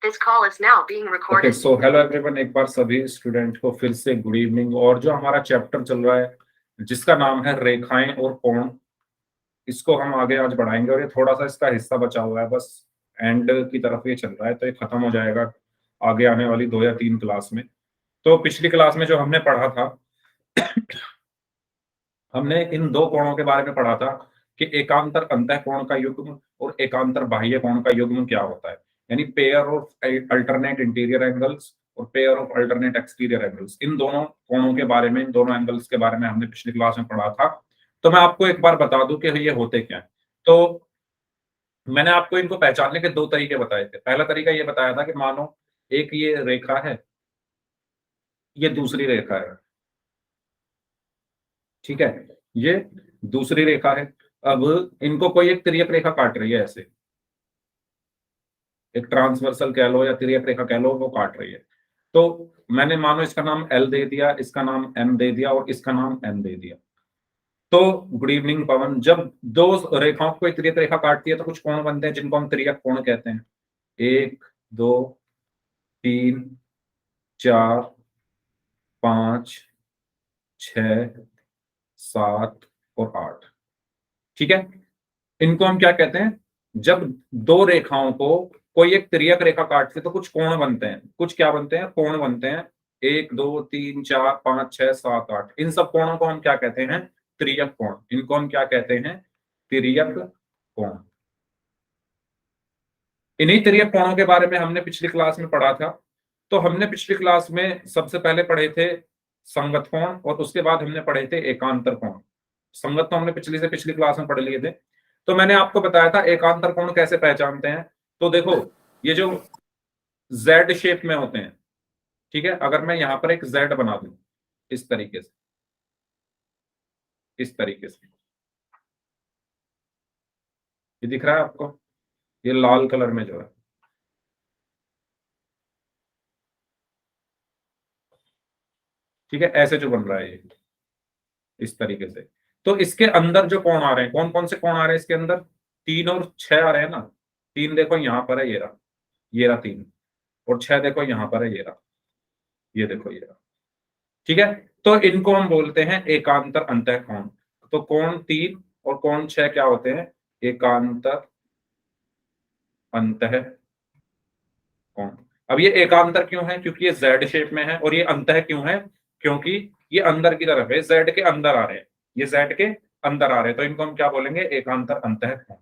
This call is now being recorded. Okay, so hello everyone, एक बार सभी student को फिर से गुड इवनिंग। और जो हमारा चैप्टर चल रहा है जिसका नाम है रेखाएं और कोण, इसको हम आगे आज बढ़ाएंगे। और ये थोड़ा सा इसका हिस्सा बचा हुआ है, बस एंड की तरफ ये चल रहा है, तो ये खत्म हो जाएगा आगे आने वाली 2 या 3 क्लास में। तो पिछली क्लास में जो हमने पढ़ा था हमने इन 2 कोणों के बारे में पढ़ा था कि एकांतर अंतःकोण का युग्म और एकांतर बाह्य कोण का युग्म क्या होता है, यानी pair of alternate interior angles और pair of alternate exterior angles. इन दोनों कोणों के बारे में, इन दोनों एंगल्स के बारे में हमने पिछली क्लास में पढ़ा था। तो मैं आपको एक बार बता दूं कि ये होते क्या है। तो मैंने आपको इनको पहचानने के 2 तरीके बताए थे। पहला तरीका ये बताया था कि मानो एक ये रेखा है, ये दूसरी रेखा है, ठीक है, ये दूसरी रेखा है। अब इनको कोई एक तिर्यक रेखा काट रही है, ऐसे एक ट्रांसवर्सल कह लो या तिर्यक रेखा कह लो, वो काट रही है। तो मैंने मानो इसका नाम एल दे दिया, इसका नाम एम दे दिया और इसका नाम एन दे दिया। तो गुड इवनिंग पवन, जब 2 रेखाओं को एक तिर्यक रेखा काटती है तो कुछ कोण बनते हैं जिनको हम तिर्यक कोण कहते हैं। 1 2 3 4 5 6 7 और 8, ठीक है। इनको हम क्या कहते हैं? जब 2 रेखाओं को कोई एक तिर्यक रेखा काटती है तो कुछ कोण बनते हैं। कुछ क्या बनते हैं? कोण बनते हैं। 1 2 3 4 5 6 7 8, इन सब कोणों को हम क्या कहते हैं? तिर्यक कोण। इनको हम क्या कहते हैं? तिर्यक कोण। इन्हीं तिर्यक कोणों के बारे में हमने पिछली क्लास में पढ़ा था। तो हमने पिछली क्लास में सबसे पहले पढ़े थे संगत कोण और उसके बाद हमने पढ़े थे एकांतर कोण। संगत तो हमने पिछली से पिछली क्लास में पढ़ लिए थे। तो मैंने आपको बताया था एकांतर कोण कैसे पहचानते हैं। तो देखो, ये जो जेड शेप में होते हैं, ठीक है, अगर मैं यहां पर एक जेड बना दूं इस तरीके से, इस तरीके से, ये दिख रहा है आपको? ये लाल कलर में जो है, ठीक है, ऐसे जो बन रहा है ये इस तरीके से। तो इसके अंदर जो कोण आ रहे हैं, कौन कौन से कोण आ रहे हैं इसके अंदर? 3 और 6 आ रहे हैं ना। 3 देखो यहां पर है, ये रहा, ये रहा 3। और 6 देखो यहां पर है, ये रहा, ये देखो, ये रहा, ठीक है। तो इनको हम बोलते हैं एकांतर अंतःकोण। तो कोण 3 और कोण 6 क्या होते हैं? एकांतर अंतःकोण। अब ये एकांतर क्यों है? क्योंकि ये जेड शेप में है। और ये अंतः क्यों है? क्योंकि ये अंदर की तरफ है, जेड के अंदर आ रहे हैं, ये जेड के अंदर आ रहे हैं, तो इनको हम क्या बोलेंगे? एकांतर अंतःकोण,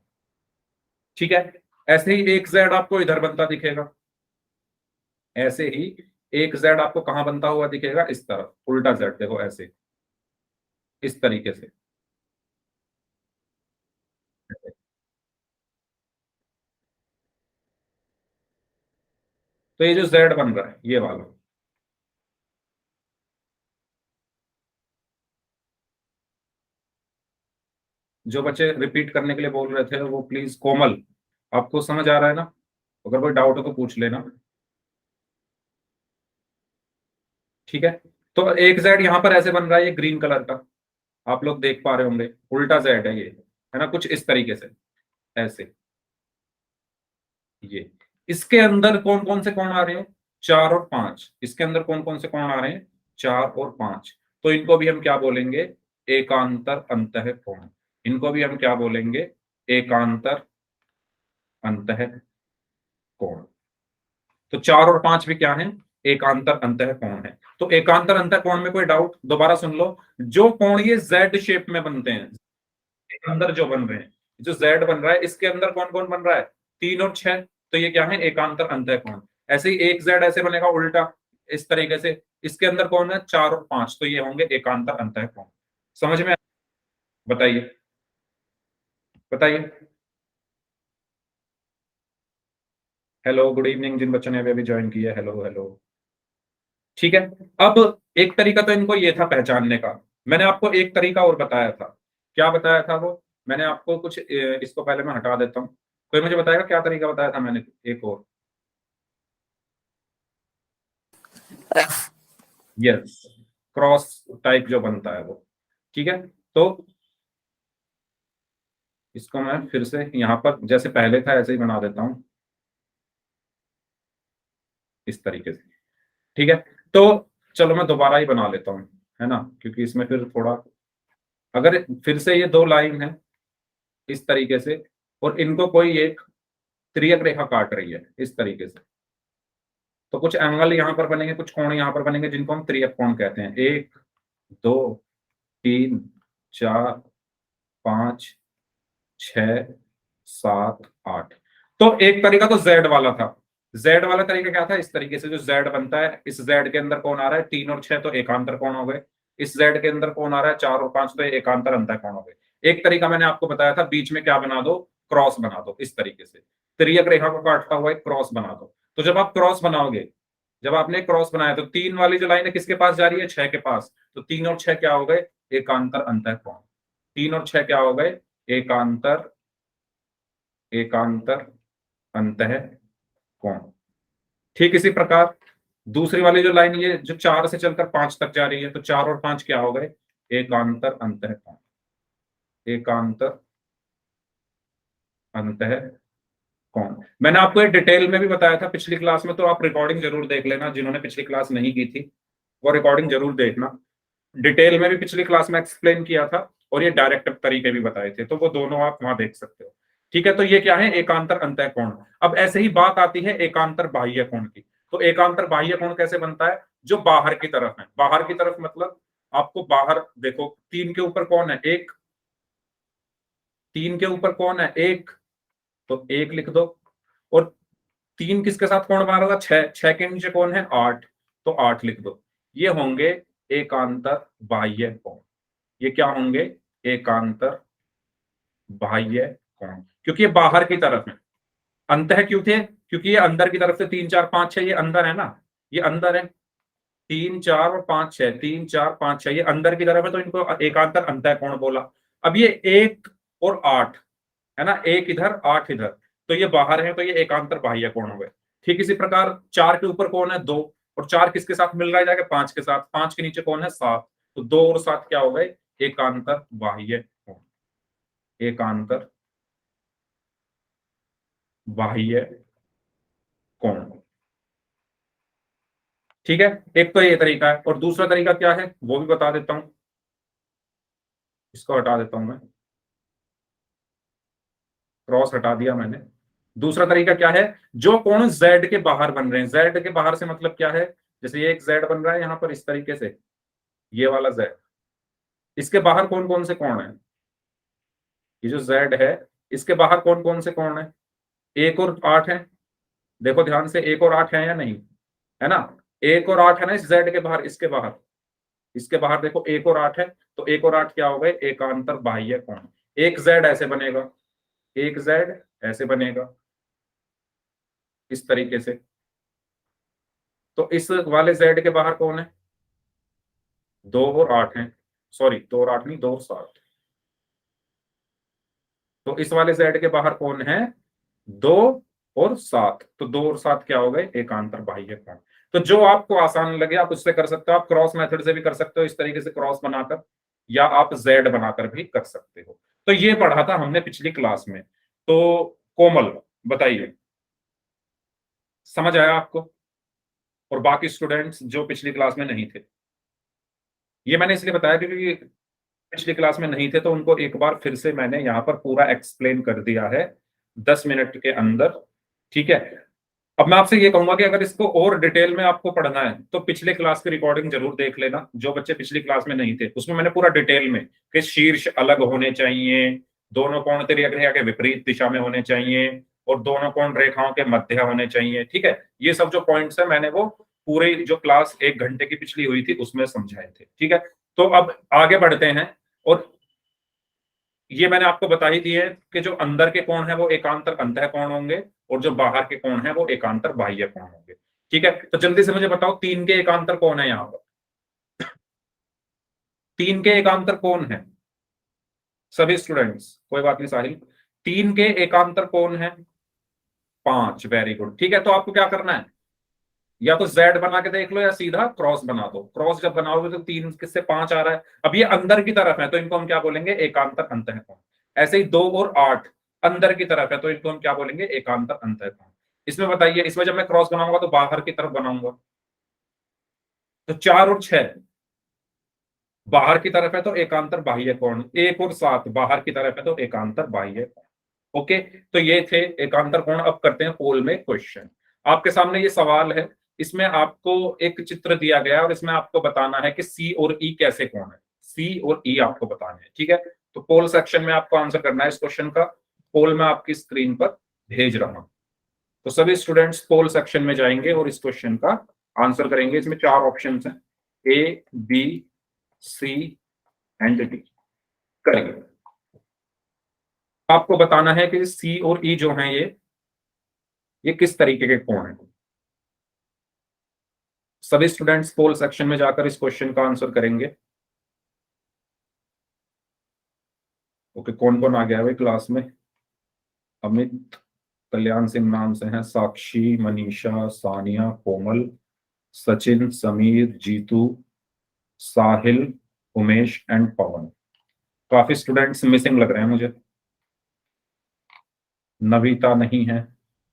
ठीक है। ऐसे ही एक जेड आपको इधर बनता दिखेगा, ऐसे ही एक जेड आपको कहां बनता हुआ दिखेगा? इस तरफ, उल्टा जेड देखो, ऐसे इस तरीके से। तो ये जो जेड बन रहा है, ये वाला, जो बच्चे रिपीट करने के लिए बोल रहे थे वो प्लीज, कोमल, आपको समझ आ रहा है ना? अगर कोई डाउट हो तो पूछ लेना, ठीक है। तो एक जेड यहां पर ऐसे बन रहा है, ये ग्रीन कलर का, आप लोग देख पा रहे होंगे, उल्टा जेड है ये, है ना, कुछ इस तरीके से, ऐसे, ये। इसके अंदर कौन कौन से कोण आ रहे हैं? 4 और 5। इसके अंदर कौन कौन से कोण आ रहे हैं? 4 और 5। तो इनको भी हम क्या बोलेंगे? एकांतर अंतःकोण। इनको भी हम क्या बोलेंगे? एकांतर अंतःकोण। तो 4 और 5 भी क्या है? एकांतर अंतःकोण है। तो एकांतर अंतःकोण में कोई डाउट? दोबारा सुन लो, जो कोण ये जेड शेप में बनते हैं, अंदर जो बन रहे हैं, जो जेड बन रहा है, इसके अंदर कौन कौन बन रहा है? 3 और 6। तो ये क्या है? एकांतर अंतःकोण। ऐसे ही एक जेड ऐसे बनेगा उल्टा, इस तरीके से, इसके अंदर कौन है? 4 और 5, तो ये होंगे एकांतर अंतःकोण। समझ में? बताइए, बताइए। हेलो, गुड इवनिंग जिन बच्चों ने अभी अभी ज्वाइन किया, हेलो हेलो, ठीक है। अब एक तरीका तो इनको ये था पहचानने का। मैंने आपको एक तरीका और बताया था। क्या बताया था वो? मैंने आपको कुछ इसको पहले मैं हटा देता हूँ। कोई मुझे बताएगा क्या तरीका बताया था मैंने? एक और, यस, क्रॉस टाइप जो बनता है वो, ठीक है। तो इसको मैं फिर से यहां पर जैसे पहले था ऐसे ही बना देता हूं। इस तरीके से, ठीक है। तो चलो मैं दोबारा ही बना लेता हूं, है ना, क्योंकि इसमें फिर थोड़ा, अगर फिर से ये दो लाइन है इस तरीके से और इनको कोई एक तिर्यक रेखा काट रही है इस तरीके से, तो कुछ एंगल यहां पर बनेंगे, कुछ कोण यहां पर बनेंगे, जिनको हम तिर्यक कोण कहते हैं। 1 2 3 4 5 6 7 8। तो एक तरीका तो जेड वाला था। जेड वाला तरीका क्या था, इस तरीके से जो जेड बनता है, इस जेड के अंदर कौन आ रहा है, 3 और 6 तो एकांतर कोण हो गए। इस जेड के अंदर कौन आ रहा है, 4 और 5 तो एकांतर अंतः कोण हो गए। एक तरीका मैंने आपको बताया था, बीच में क्या बना दो, क्रॉस बना दो इस तरीके से, तिर्यक रेखा को काटता हुआ एक क्रॉस बना दो। तो जब आप क्रॉस बनाओगे, जब आपने क्रॉस बनाया तो 3 वाली जो लाइन है किसके पास जा रही है, 6 के पास, तो 3 और 6 क्या हो गए, एकांतर अंतः कोण। 3 और 6 क्या हो गए, एकांतर एकांतर अंतः कोण। ठीक इसी प्रकार दूसरी वाली जो लाइन, ये जो 4 से चलकर 5 तक जा रही है, तो 4 और 5 क्या हो गए, एकांतर अंतः कोण, एकांतर अंतः कोण। मैंने आपको ये डिटेल में भी बताया था पिछली क्लास में, तो आप रिकॉर्डिंग जरूर देख लेना, जिन्होंने पिछली क्लास नहीं की थी वो रिकॉर्डिंग जरूर देखना। डिटेल में भी पिछली क्लास में एक्सप्लेन किया था और ये डायरेक्ट तरीके भी बताए थे, तो वो दोनों आप वहां देख सकते हो। ठीक है, तो ये क्या है, एकांतर अंतः कोण। अब ऐसे ही बात आती है एकांतर बाह्य कोण की। तो एकांतर बाह्य कोण कैसे बनता है, जो बाहर की तरफ है, बाहर की तरफ मतलब आपको बाहर देखो, 3 के ऊपर कौन है, एक, 3 के ऊपर कौन है, एक, तो एक लिख दो। और 3 किसके साथ कोण बना रहा था, 6, 6 के नीचे कौन है, 8, तो 8 लिख दो। ये होंगे एकांतर बाह्य कोण। ये क्या होंगे, एकांतर बाह्य कोण, क्योंकि ये बाहर की तरफ है। अंतः क्यों थे, क्योंकि ये अंदर की तरफ से 3 4 5 6 ये अंदर है ना, ये अंदर है, 3 4 और 5 6, 3 4 5 6 ये अंदर की तरफ है, तो इनको एकांतर अंतः कोण बोला। अब ये 1 और 8 है ना, 1 इधर 8 इधर, तो ये बाहर है, तो ये एकांतर बाह्य कोण हो गए। ठीक इसी प्रकार 4 के ऊपर कौन है, 2, और 4 किसके साथ मिल रहा है जाके, 5 के साथ, 5 के नीचे कौन है, 7, तो 2 और 7 क्या हो गए, एकांतर बाह्य कोण, एकांतर बाह्य कोण। ठीक है, एक तो ये तरीका है, और दूसरा तरीका क्या है वो भी बता देता हूं, इसको हटा देता हूं मैं, क्रॉस हटा दिया मैंने। दूसरा तरीका क्या है, जो कोण z के बाहर बन रहे हैं, z के बाहर से मतलब क्या है, जैसे ये एक z बन रहा है यहां पर इस तरीके से, ये वाला z, इसके बाहर कौन कौन से कोण है, ये जो z है इसके बाहर कौन कौन से कोण है, 1 और 8 है, देखो ध्यान से, 1 और 8 है या नहीं, है ना, 1 और 8 है ना इस z के बाहर, इसके बाहर, इसके बाहर देखो 1 और 8 है, तो 1 और 8 क्या हो गए, एकांतर बाह्य कोण। एक z ऐसे बनेगा, एक z ऐसे बनेगा इस तरीके से, तो इस वाले z के बाहर कौन है, 2 और 8 है, सॉरी 2 और 8 नहीं, 2 और 7, तो इस वाले z के बाहर कौन है, 2 और 7, तो 2 और 7 क्या हो गए, एकांतर बाह्य कोण। तो जो आपको आसान लगे आप उससे कर सकते हो, आप क्रॉस मेथड से भी कर सकते हो, इस तरीके से क्रॉस बनाकर, या आप जेड बनाकर भी कर सकते हो। तो ये पढ़ा था हमने पिछली क्लास में। तो कोमल बताइए, समझ आया आपको, और बाकी स्टूडेंट्स जो पिछली क्लास में नहीं थे, ये मैंने इसलिए बताया क्योंकि पिछली क्लास में नहीं थे, तो उनको एक बार फिर से मैंने यहाँ पर पूरा एक्सप्लेन कर दिया है 10 मिनट के अंदर। ठीक है, अब मैं आपसे ये कहूंगा कि अगर इसको और डिटेल में आपको पढ़ना है तो पिछले क्लास की रिकॉर्डिंग जरूर देख लेना, जो बच्चे पिछली क्लास में नहीं थे, उसमें मैंने पूरा डिटेल में कि शीर्ष अलग होने चाहिए, दोनों कोण तिर्यक रेखा के विपरीत दिशा में होने चाहिए, और दोनों कोण रेखाओं के मध्य होने चाहिए। ठीक है, ये सब जो पॉइंट्स है मैंने वो पूरी जो क्लास 1 घंटे की पिछली हुई थी उसमें समझाए थे। ठीक है, तो अब आगे बढ़ते हैं, और ये मैंने आपको बता ही दिए कि जो अंदर के कोण है वो एकांतर अंतः कोण होंगे, और जो बाहर के कोण है वो एकांतर बाह्य कोण होंगे। ठीक है, तो जल्दी से मुझे बताओ 3 के एकांतर कौन है, यहाँ पर 3 के एकांतर कौन है, सभी स्टूडेंट्स, कोई बात नहीं साहिल, 3 के एकांतर कौन है, 5, वेरी गुड। ठीक है, तो आपको क्या करना है, या तो z बना के देख लो या सीधा क्रॉस बना दो। क्रॉस जब बनाओगे तो 3 किससे 5 आ रहा है, अब ये अंदर की तरफ है तो इनको हम क्या बोलेंगे, एकांतर अंतः कोण। ऐसे ही 2 और 8 अंदर की तरफ है तो इनको हम क्या बोलेंगे, एकांतर अंतः कोण। इसमें बताइए, इसमें जब मैं क्रॉस बनाऊंगा तो बाहर की तरफ बनाऊंगा, तो 4 और 6 बाहर की तरफ है तो एकांतर बाह्य कोण, 1 और 7 बाहर की तरफ है तो एकांतर बाह्य कोण। ओके, तो ये थे एकांतर कोण। अब करते हैं पोल में क्वेश्चन। आपके सामने ये सवाल है, इसमें आपको एक चित्र दिया गया है और इसमें आपको बताना है कि सी और ई कैसे कोण है। सी और ई आपको बताने हैं, ठीक है। तो पोल सेक्शन में आपको आंसर करना है इस क्वेश्चन का। पोल में आपकी स्क्रीन पर भेज रहा हूं, तो सभी स्टूडेंट्स पोल सेक्शन में जाएंगे और इस क्वेश्चन का आंसर करेंगे। इसमें 4 ऑप्शन हैं, A, B, C and D. करेंगे। आपको बताना है कि सी और ई जो हैं ये किस तरीके के कोण हैं। सभी स्टूडेंट्स पोल सेक्शन में जाकर इस क्वेश्चन का आंसर करेंगे। ओके, कौन कौन आ गया है भाई क्लास में? अमित, कल्याण सिंह नाम से हैं, साक्षी, मनीषा, सानिया, कोमल, सचिन, समीर, जीतू, साहिल, उमेश एंड पवन। काफी स्टूडेंट्स मिसिंग लग रहे हैं मुझे। नविता नहीं है,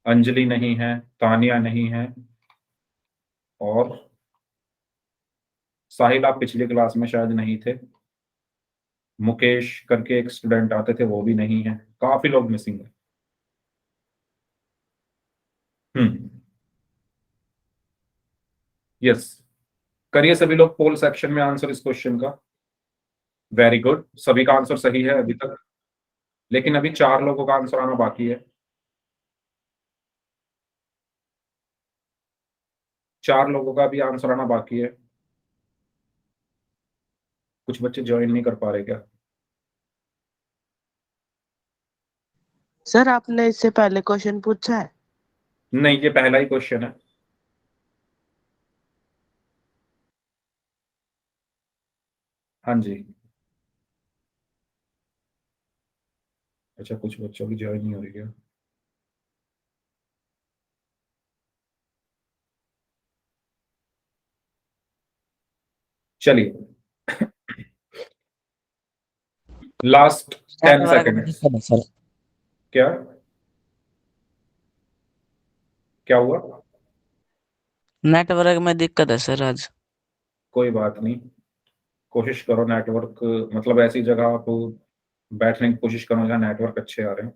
अंजलि नहीं है, तानिया नहीं है, और साहिल आप पिछली क्लास में शायद नहीं थे। मुकेश करके एक स्टूडेंट आते थे, वो भी नहीं है। काफी लोग मिसिंग है। हम्म, यस। करिए सभी लोग पोल सेक्शन में आंसर इस क्वेश्चन का। वेरी गुड, सभी का आंसर सही है अभी तक, लेकिन अभी 4 लोगों का आंसर आना बाकी है। 4 लोगों का भी आंसर आना बाकी है। कुछ बच्चे ज्वाइन नहीं कर पा रहे क्या? सर आपने इससे पहले क्वेश्चन पूछा है? नहीं, ये पहला ही क्वेश्चन है। हाँ जी। अच्छा, कुछ बच्चों की ज्वाइन नहीं हो रही है। चलिए, लास्ट 10 नेटवर्क में सेकेंड। दिक्कत है सर। क्या क्या हुआ? नेटवर्क में दिक्कत है सर आज। कोई बात नहीं, कोशिश करो नेटवर्क, मतलब ऐसी जगह आप बैठने की कोशिश करो जहाँ नेटवर्क अच्छे आ रहे हैं,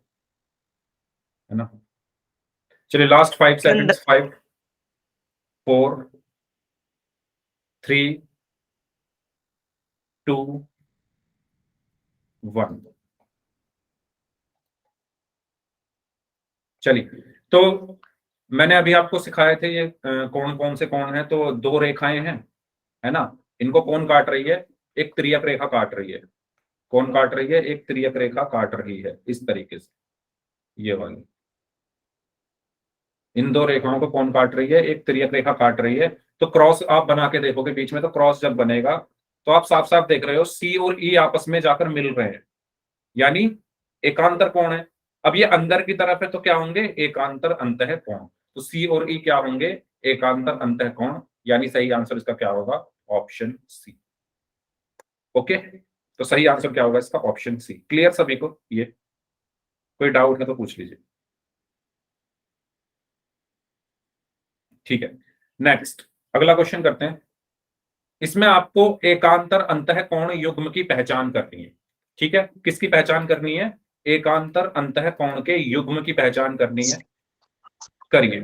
है ना। चलिए, लास्ट 5 सेकेंड्स। 5, 4, 3, 2, 1। चलिए, तो मैंने अभी आपको सिखाए थे ये कौन कौन से कौन है। तो 2 रेखाएं हैं, है ना। इनको कौन काट रही है? एक तिर्यक रेखा काट रही है। कौन काट रही है? एक तिर्यक रेखा काट रही है, इस तरीके से, ये वाली। इन 2 रेखाओं को कौन काट रही है? एक तिर्यक रेखा काट रही है। तो क्रॉस आप बना के देखोगे बीच में, तो क्रॉस जब बनेगा तो आप साफ साफ देख रहे हो सी और ई आपस में जाकर मिल रहे हैं, यानी एकांतर कोण है। अब ये अंदर की तरफ है तो क्या होंगे? एकांतर अंतः कोण। तो सी और ई क्या होंगे? एकांतर अंतः कोण। यानी सही आंसर इसका क्या होगा? Option C. ओके, तो सही आंसर क्या होगा इसका? ऑप्शन सी। क्लियर सभी को? ये कोई डाउट है तो पूछ लीजिए। ठीक है, नेक्स्ट अगला क्वेश्चन करते हैं। इसमें आपको एकांतर अंतः कोण युग्म की पहचान करनी है। ठीक है, किसकी पहचान करनी है? एकांतर अंतः कोण के युग्म की पहचान करनी है। करिए,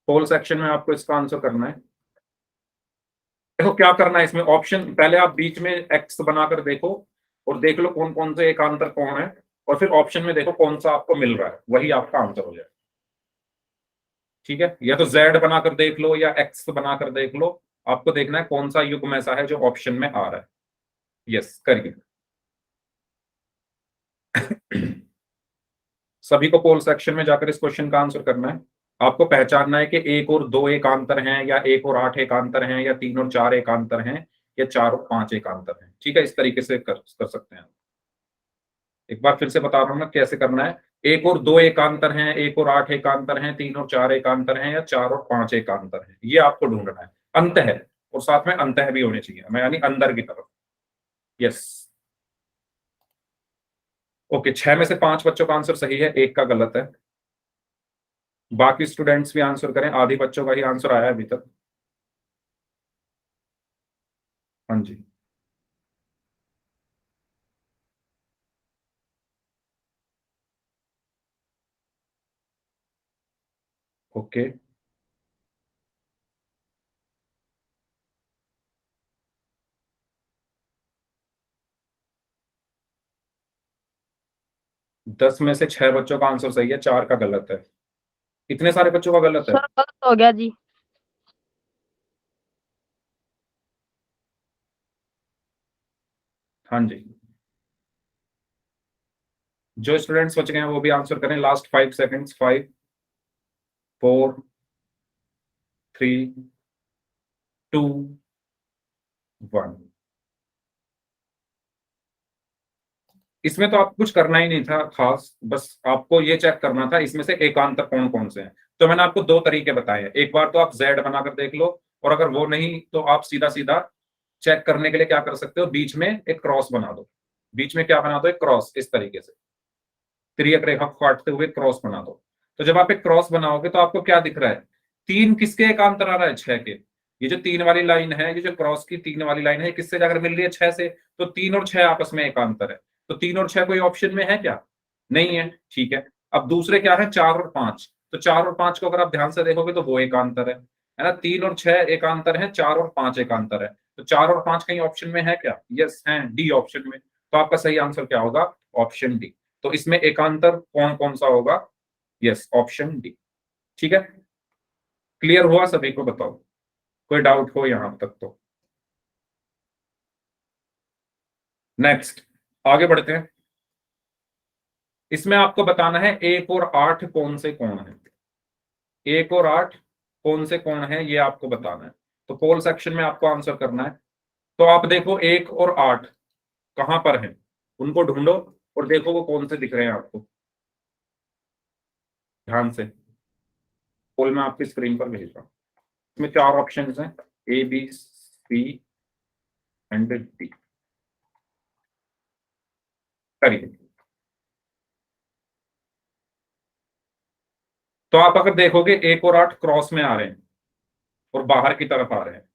पोल सेक्शन में आपको इसका आंसर करना है। देखो क्या करना है इसमें, ऑप्शन पहले आप बीच में एक्स बनाकर देखो और देख लो कौन कौन से एकांतर कोण है, और फिर ऑप्शन में देखो कौन सा आपको मिल रहा है, वही आपका आंसर हो जाए। ठीक है, या तो जेड बनाकर देख लो या एक्स बनाकर देख लो, आपको देखना है कौन सा युग्म ऐसा है जो ऑप्शन में आ रहा है। यस, करिए। सभी को पोल सेक्शन में जाकर इस क्वेश्चन का आंसर करना है। आपको पहचानना है कि 1 और 2 एकांतर हैं, या 1 और 8 एकांतर हैं, या 3 और 4 एकांतर हैं, या 4 और 5 एकांतर हैं। ठीक है, इस तरीके से कर सकते हैं। एक बार फिर से बता रहा हूं ना कैसे करना है। 1 और 2 एकांतर हैं, 1 और 8 एकांतर हैं, 3 और 4 एकांतर हैं, या 4 और 5 एकांतर हैं, ये आपको ढूंढना है। अंत है, और साथ में अंत भी होने चाहिए, मैं यानी अंदर की तरफ। Yes, okay. 6 में से 5 बच्चों का आंसर सही है, 1 का गलत है। बाकी स्टूडेंट्स भी आंसर करें, आधे बच्चों का ही आंसर आया है अभी तक। हाँ जी, ओके। दस में से 6 बच्चों का आंसर सही है, 4 का गलत है। इतने सारे बच्चों का गलत है। सर गलत हो गया जी। हाँ जी, जो स्टूडेंट्स बच गए हैं वो भी आंसर करें। Last 5 seconds. 5, 4, 3, 2, 1। इसमें तो आपको कुछ करना ही नहीं था खास, बस आपको ये चेक करना था इसमें से एकांतर कौन कौन से हैं। तो मैंने आपको 2 तरीके बताए हैं। एक बार तो आप जेड बनाकर देख लो, और अगर वो नहीं तो आप सीधा सीधा चेक करने के लिए क्या कर सकते हो, बीच में एक क्रॉस बना दो। बीच में क्या बना दो, एक क्रॉस, इस तरीके से तिर्यक रेखा को काटते हुए क्रॉस बना दो। तो जब आप एक क्रॉस बनाओगे तो आपको क्या दिख रहा है, 3 किसके एकांतर आ रहा है, 6 के। ये जो 3 वाली लाइन है, ये जो क्रॉस की 3 वाली लाइन है, किससे जाकर मिल रही है, 6 से। तो 3 और 6 आपस में एकांतर है। तो 3 और 6 कोई ऑप्शन में है क्या, नहीं है, ठीक है। अब दूसरे क्या है, 4 और 5। तो 4 और 5 को अगर आप ध्यान से देखोगे तो वो एकांतर है ना। 3 और 6 एकांतर है, 4 और 5 एकांतर है। तो 4 और 5 कहीं ऑप्शन में है क्या, यस है, डी ऑप्शन में। तो आपका सही आंसर क्या होगा, ऑप्शन डी। तो इसमें एकांतर कौन कौन सा होगा, यस ऑप्शन डी। ठीक है, क्लियर हुआ सभी को, बताओ कोई डाउट हो यहां तक तो। नेक्स्ट, आगे बढ़ते हैं। इसमें आपको बताना है 1 और 8 कौन से कोण है। 1 और 8 कौन से कोण है, ये आपको बताना है। तो पोल सेक्शन में आपको आंसर करना है। तो आप देखो 1 और 8 कहां पर है, उनको ढूंढो और देखो वो कौन से दिख रहे हैं आपको, ध्यान से। पोल मैं आपकी स्क्रीन पर भेज रहा हूं। इसमें 4 ऑप्शन हैं, A B C and D. करिए। तो आप अगर देखोगे 1 और 8 क्रॉस में आ रहे हैं और बाहर की तरफ आ रहे हैं,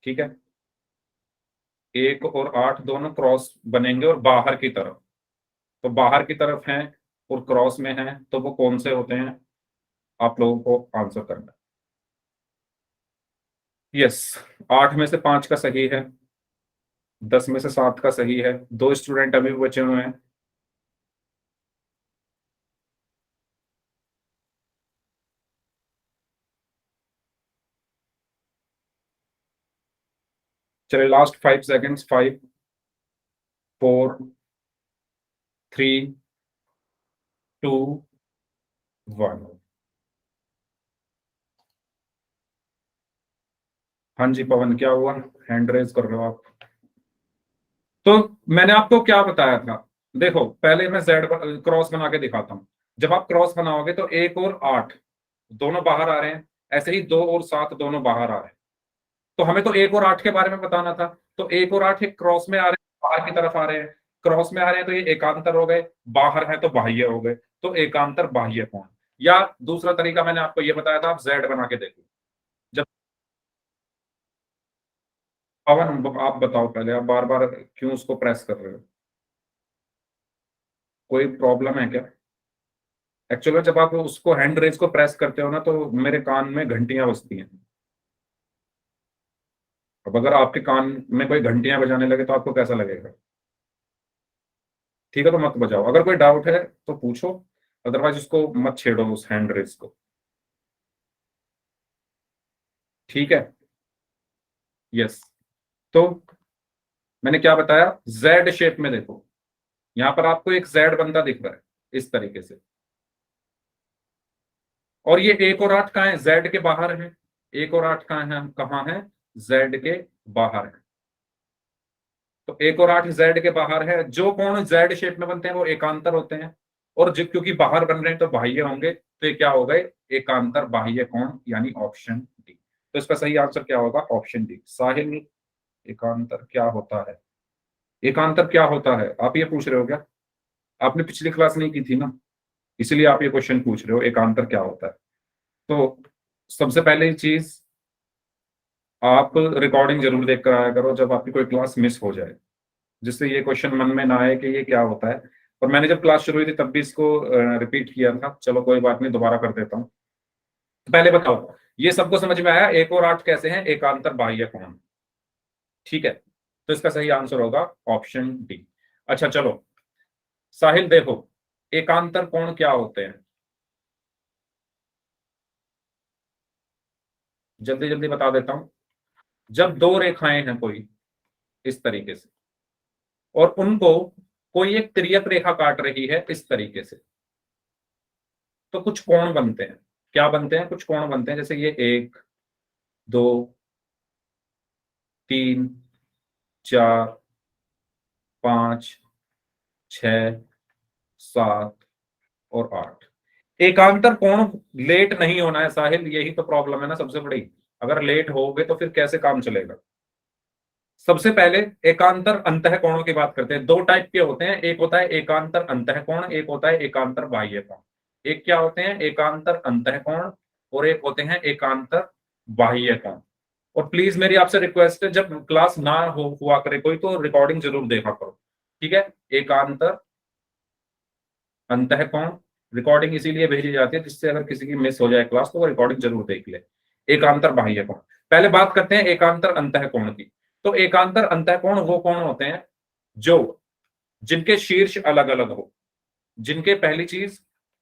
ठीक है। 1 और 8 दोनों क्रॉस बनेंगे और बाहर की तरफ। तो बाहर की तरफ हैं और क्रॉस में हैं, तो वो कौन से होते हैं, आप लोगों को आंसर करना है। यस, 8 में से 5 का सही है, 10 में से 7 का सही है। 2 स्टूडेंट अभी भी बचे हुए हैं। चलिए लास्ट 5 सेकंड्स। 5, 4, 3, 2, 1। हाँ जी पवन, क्या हुआ, हैंड रेज कर रहे हो आप। तो मैंने आपको क्या बताया था, देखो पहले मैं जेड क्रॉस बना के दिखाता हूं। जब आप क्रॉस बनाओगे तो 1 और 8 दोनों बाहर आ रहे हैं, ऐसे ही 2 और 7 दोनों बाहर आ रहे हैं। तो हमें तो 1 और 8 के बारे में बताना था। तो 1 और 8 एक क्रॉस में आ रहे हैं, बाहर की तरफ आ रहे हैं। क्रॉस में आ रहे हैं तो ये एकांतर हो गए, बाहर है तो बाह्य हो गए। तो एकांतर बाह्य कोण। या दूसरा तरीका मैंने आपको ये बताया था, आप जेड बना के देखो। जब पवन आप बताओ पहले, आप बार बार क्यों उसको प्रेस कर रहे हो, कोई प्रॉब्लम है क्या। एक्चुअली जब आप उसको हैंड रेज को प्रेस करते हो ना तो मेरे कान में घंटियां बजती हैं। अब अगर आपके कान में कोई घंटियां बजाने लगे तो आपको कैसा लगेगा। ठीक है, तो मत बजाओ। अगर कोई डाउट है तो पूछो, अदरवाइज उसको मत छेड़ो उस हैंड रेज को। ठीक है, यस। तो मैंने क्या बताया, जेड शेप में देखो, यहां पर आपको एक जेड बनता दिख रहा है इस तरीके से। और ये 1 और 8 कहाँ है, जेड के बाहर है। 1 और 8 कहाँ है, जेड के बाहर है। तो 1 और 8 जेड के बाहर है। जो कोण जेड शेप में बनते हैं वो एकांतर होते हैं, और जो क्योंकि बाहर बन रहे हैं तो बाह्य होंगे, तो ये क्या हो गए, एकांतर बाह्य कोण, यानी ऑप्शन डी। तो इसका सही आंसर क्या होगा, ऑप्शन डी। साहिल, एकांतर क्या होता है, एकांतर क्या होता है, आप ये पूछ रहे हो क्या, आपने पिछली क्लास नहीं की थी ना। इसलिए आप ये क्वेश्चन पूछ रहे हो एकांतर क्या होता है। तो सबसे पहले चीज, आप रिकॉर्डिंग जरूर देख कर आया करो जब आपकी कोई क्लास मिस हो जाए, जिससे ये क्वेश्चन मन में ना आए कि ये क्या होता है। और मैंने जब क्लास शुरू हुई थी तब भी इसको रिपीट किया था, चलो कोई बात नहीं, दोबारा कर देता हूँ। तो पहले बताओ, ये सबको समझ में आया 1 और 8 कैसे हैं? एकांतर बाह्य कोण। ठीक है, तो इसका सही आंसर होगा ऑप्शन डी। अच्छा चलो साहिल, देखो एकांतर कोण क्या होते हैं, जल्दी जल्दी बता देता हूं। जब दो रेखाएं हैं कोई इस तरीके से, और उनको कोई एक तिर्यक रेखा काट रही है इस तरीके से, तो कुछ कोण बनते हैं। क्या बनते हैं? कुछ कोण बनते हैं। जैसे ये 1 2 3 4 5 6 7 और 8। एकांतर कोण लेट नहीं होना है साहिल, यही तो प्रॉब्लम है ना सबसे बड़ी। अगर लेट हो गए तो फिर कैसे काम चलेगा। सबसे पहले एकांतर अंतःकोणों की बात करते हैं। दो टाइप के होते हैं, एक होता है एकांतर अंतःकोण, एक होता है एकांतर बाह्य कोण। एक क्या होते हैं? एकांतर अंतःकोण, और एक होते हैं एकांतर बाह्य कोण। और प्लीज मेरी आपसे रिक्वेस्ट है, जब क्लास ना हो हुआ करे कोई तो रिकॉर्डिंग जरूर देखा करो, ठीक है। एकांतर अंतःकोण रिकॉर्डिंग इसीलिए भेजी जाती है जिससे अगर किसी की मिस हो जाए क्लास तो वो रिकॉर्डिंग जरूर देख ले। एकांतर बाह्य कोण, पहले बात करते हैं एकांतर अंतःकोण की। तो एकांतर अंतःकोण वो कोण होते हैं जो जिनके शीर्ष अलग अलग हो। जिनके पहली चीज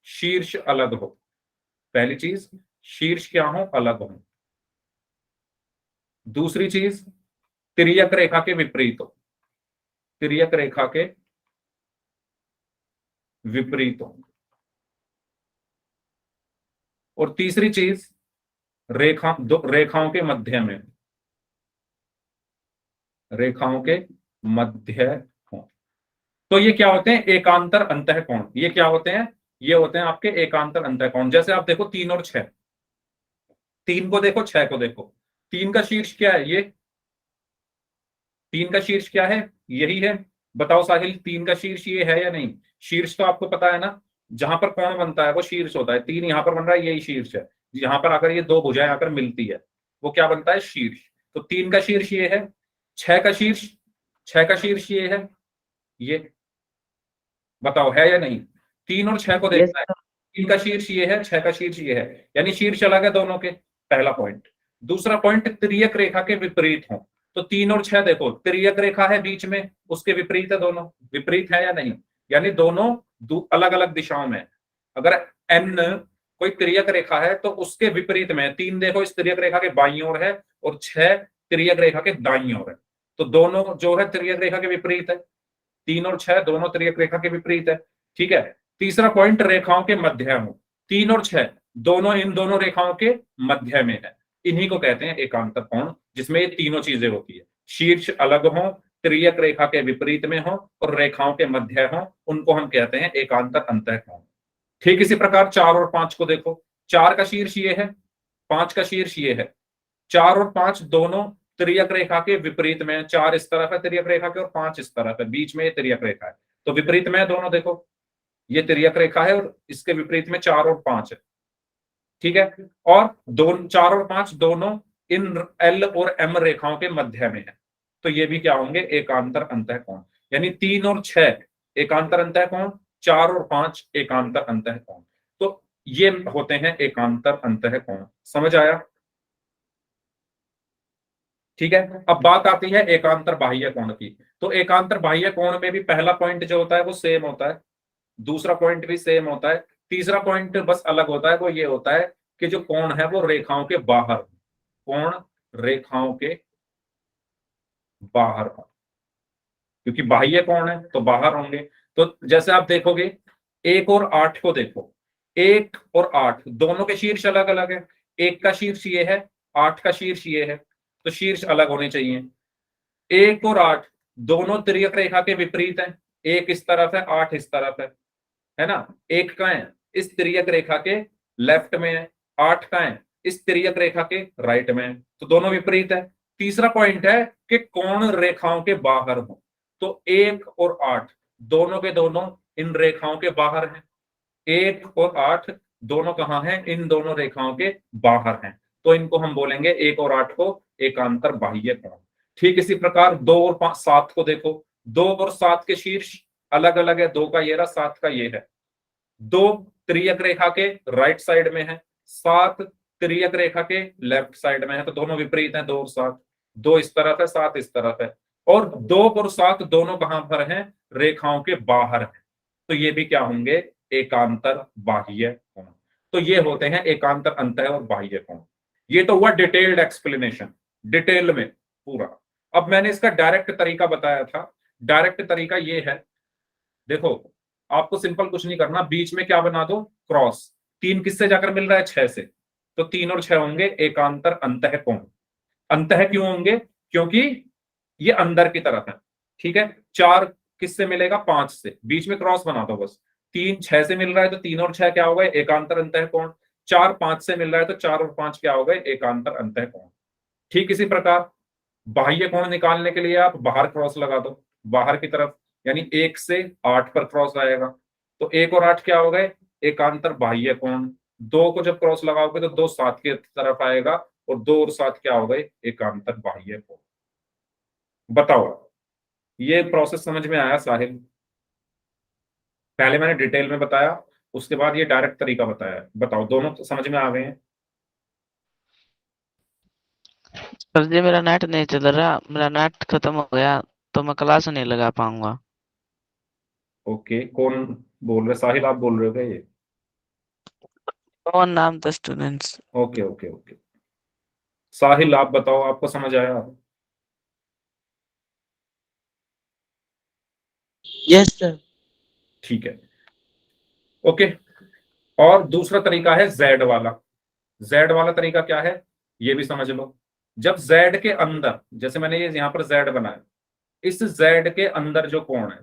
शीर्ष अलग हो, पहली चीज शीर्ष क्या हो? अलग हो। दूसरी चीज तिर्यक रेखा के विपरीत हो, तिर्यक रेखा के विपरीत हो। और तीसरी चीज दो रेखाओं के मध्य में, रेखाओं के मध्य हो। तो ये क्या होते हैं? एकांतर अंतःकोण। ये क्या होते हैं? ये होते हैं आपके एकांतर अंतःकोण। जैसे आप देखो 3 और 6, 3 को देखो 6 को देखो। 3 का शीर्ष क्या है? ये 3 का शीर्ष क्या है? यही है। बताओ साहिल, 3 का शीर्ष ये है या नहीं? शीर्ष तो आपको पता है ना, जहां पर कोण बनता है वो शीर्ष होता है। 3 यहां पर बन रहा है, यही शीर्ष है। यहां पर आकर ये दो भुजाएं आकर मिलती है, वो क्या बनता है? शीर्ष। तो 3 का शीर्ष ये है। 6 का शीर्ष, 6 का शीर्ष ये है। ये बताओ है या नहीं? 3 और 6 को यस देखना है। 3 का शीर्ष ये है, 6 का शीर्ष ये है, यानी शीर्ष अलग है दोनों के। पहला पॉइंट। दूसरा पॉइंट, तिर्यक रेखा के विपरीत हो। तो 3 और 6 देखो, तिर्यक रेखा है बीच में, उसके विपरीत है दोनों। विपरीत है या नहीं? यानी दोनों अलग अलग दिशाओं में। अगर एन कोई तिर्यक रेखा है तो उसके विपरीत में 3 देखो इस तिर्यक रेखा के बाईं ओर है, और 6 तिर्यक रेखा के दाईं ओर है। तो दोनों जो है तिर्यक रेखा के विपरीत है। 3 और 6 दोनों तिर्यक रेखा के विपरीत है, ठीक है। तीसरा पॉइंट, रेखाओं के मध्य हो। 3 और 6 दोनों इन दोनों रेखाओं के मध्य में है। इन्हीं को कहते हैं एकांतर कोण, जिसमें ये तीनों चीजें होती है। शीर्ष अलग हो, तिर्यक रेखा के विपरीत में हो, और रेखाओं के मध्य हो, उनको हम कहते हैं एकांतर अंतःकोण। ठीक इसी प्रकार 4 और 5 को देखो। 4 का शीर्ष ये है, 5 का शीर्ष ये है। 4 और 5 दोनों तिर्यक रेखा के विपरीत में है। 4 इस तरफ है तिर्यक रेखा के, और 5 इस तरफ है, बीच में ये तिर्यक रेखा है, तो विपरीत में है दोनों। देखो ये तिर्यक रेखा है और इसके विपरीत में 4 और 5 है, ठीक है। और दोनों 4 और 5 दोनों इन एल और एम रेखाओं के मध्य में है, तो ये भी क्या होंगे? एकांतर अंतःकोण। यानी 3 और 6 एकांतर अंतःकोण, 4 और 5 एकांतर अंतःकोण। तो ये होते हैं एकांतर अंतःकोण। समझ आया? ठीक है। अब बात आती है एकांतर बाह्य कोण की। तो एकांतर बाह्य कोण में भी पहला पॉइंट जो होता है वो सेम होता है, दूसरा पॉइंट भी सेम होता है, तीसरा पॉइंट बस अलग होता है। वो ये होता है कि जो कोण है वो रेखाओं के बाहर, कोण रेखाओं के बाहर हो, क्योंकि बाह्य कोण है तो बाहर होंगे। तो जैसे आप देखोगे 1 और 8 को देखो, 1 और 8 दोनों के शीर्ष अलग अलग है। 1 का शीर्ष ये है, 8 का शीर्ष ये है, तो शीर्ष अलग होने चाहिए। 1 और 8 दोनों तिर्यक रेखा के विपरीत है। 1 इस तरफ है, 8 इस तरफ है ना। 1 का है इस तिर्यक रेखा के लेफ्ट में है, 8 का है इस तिर्यक रेखा के राइट में है, तो दोनों विपरीत है। तीसरा पॉइंट है कि कोण रेखाओं के बाहर हो। तो 1 और 8 दोनों के दोनों इन रेखाओं के बाहर हैं, 1 और 8 दोनों कहाँ हैं? इन दोनों रेखाओं के बाहर हैं, तो इनको हम बोलेंगे 1 और 8 को एकांतर बाह्य कोण। ठीक इसी प्रकार 2 और 7 को देखो, 2 और 7 के शीर्ष अलग अलग है, 2 का ये रहा, 7 का ये है। 2 त्रियक रेखा के राइट साइड में है, 7 त्रियक रेखा के लेफ्ट साइड में है, तो दोनों विपरीत हैं, 2 और 7। 2 इस तरफ है, 7 इस तरफ है, और 2 और 7 दोनों कहां पर हैं? रेखाओं के बाहर है, तो ये भी क्या होंगे? एकांतर बाह्य कोण। तो ये होते हैं एकांतर अंतः और बाह्य कोण। ये तो हुआ डिटेल्ड एक्सप्लेनेशन, डिटेल में पूरा। अब मैंने इसका डायरेक्ट तरीका बताया था। डायरेक्ट तरीका ये है, देखो आपको सिंपल कुछ नहीं करना, बीच में क्या बना दो? क्रॉस। 3 किससे जाकर मिल रहा है? 6 से, तो 3 और 6 होंगे एकांतर अंतः कोण। अंतः क्यों होंगे? क्योंकि ये अंदर की तरफ है, ठीक है। 4 किससे मिलेगा? 5 से, बीच में क्रॉस बना दो बस। 3 6 से मिल रहा है, तो 3 और 6 क्या हो गए? एकांतर अंतः कोण। 4 5 से मिल रहा है, तो 4 और 5 क्या हो गए? एकांतर अंतः कोण। ठीक इसी प्रकार बाह्य कोण निकालने के लिए आप बाहर क्रॉस लगा दो, बाहर की तरफ, यानी 1 से 8 पर क्रॉस आएगा, तो 1 और 8 क्या हो गए? एकांतर बाह्य कोण। 2 को जब क्रॉस लगाओगे तो 2 7 की तरफ आएगा, और 2 और 7 क्या हो गए? एकांतर बाह्य कोण। बताओ, ये प्रोसेस समझ में आया साहिल? पहले मैंने डिटेल में बताया, उसके बाद ये डायरेक्ट तरीका बताया। बताओ, दोनों तो समझ में आ गए हैं? सर जी मेरा नेट नहीं चल रहा, मेरा नेट खत्म हो गया तो मैं क्लास नहीं लगा पाऊंगा। ओके, कौन बोल रहे? साहिल आप बोल रहे हो क्या ये? कौन नाम था स्टूडेंट्स? ओके ओके ओके, साहिल आप बताओ, आपको समझ आया? Yes sir. ठीक है, ओके। और दूसरा तरीका है जेड वाला। जेड वाला तरीका क्या है? ये भी समझ लो। जब जेड के अंदर, जैसे मैंने ये यहां पर जेड बनाया, इस जेड के अंदर जो कोण है,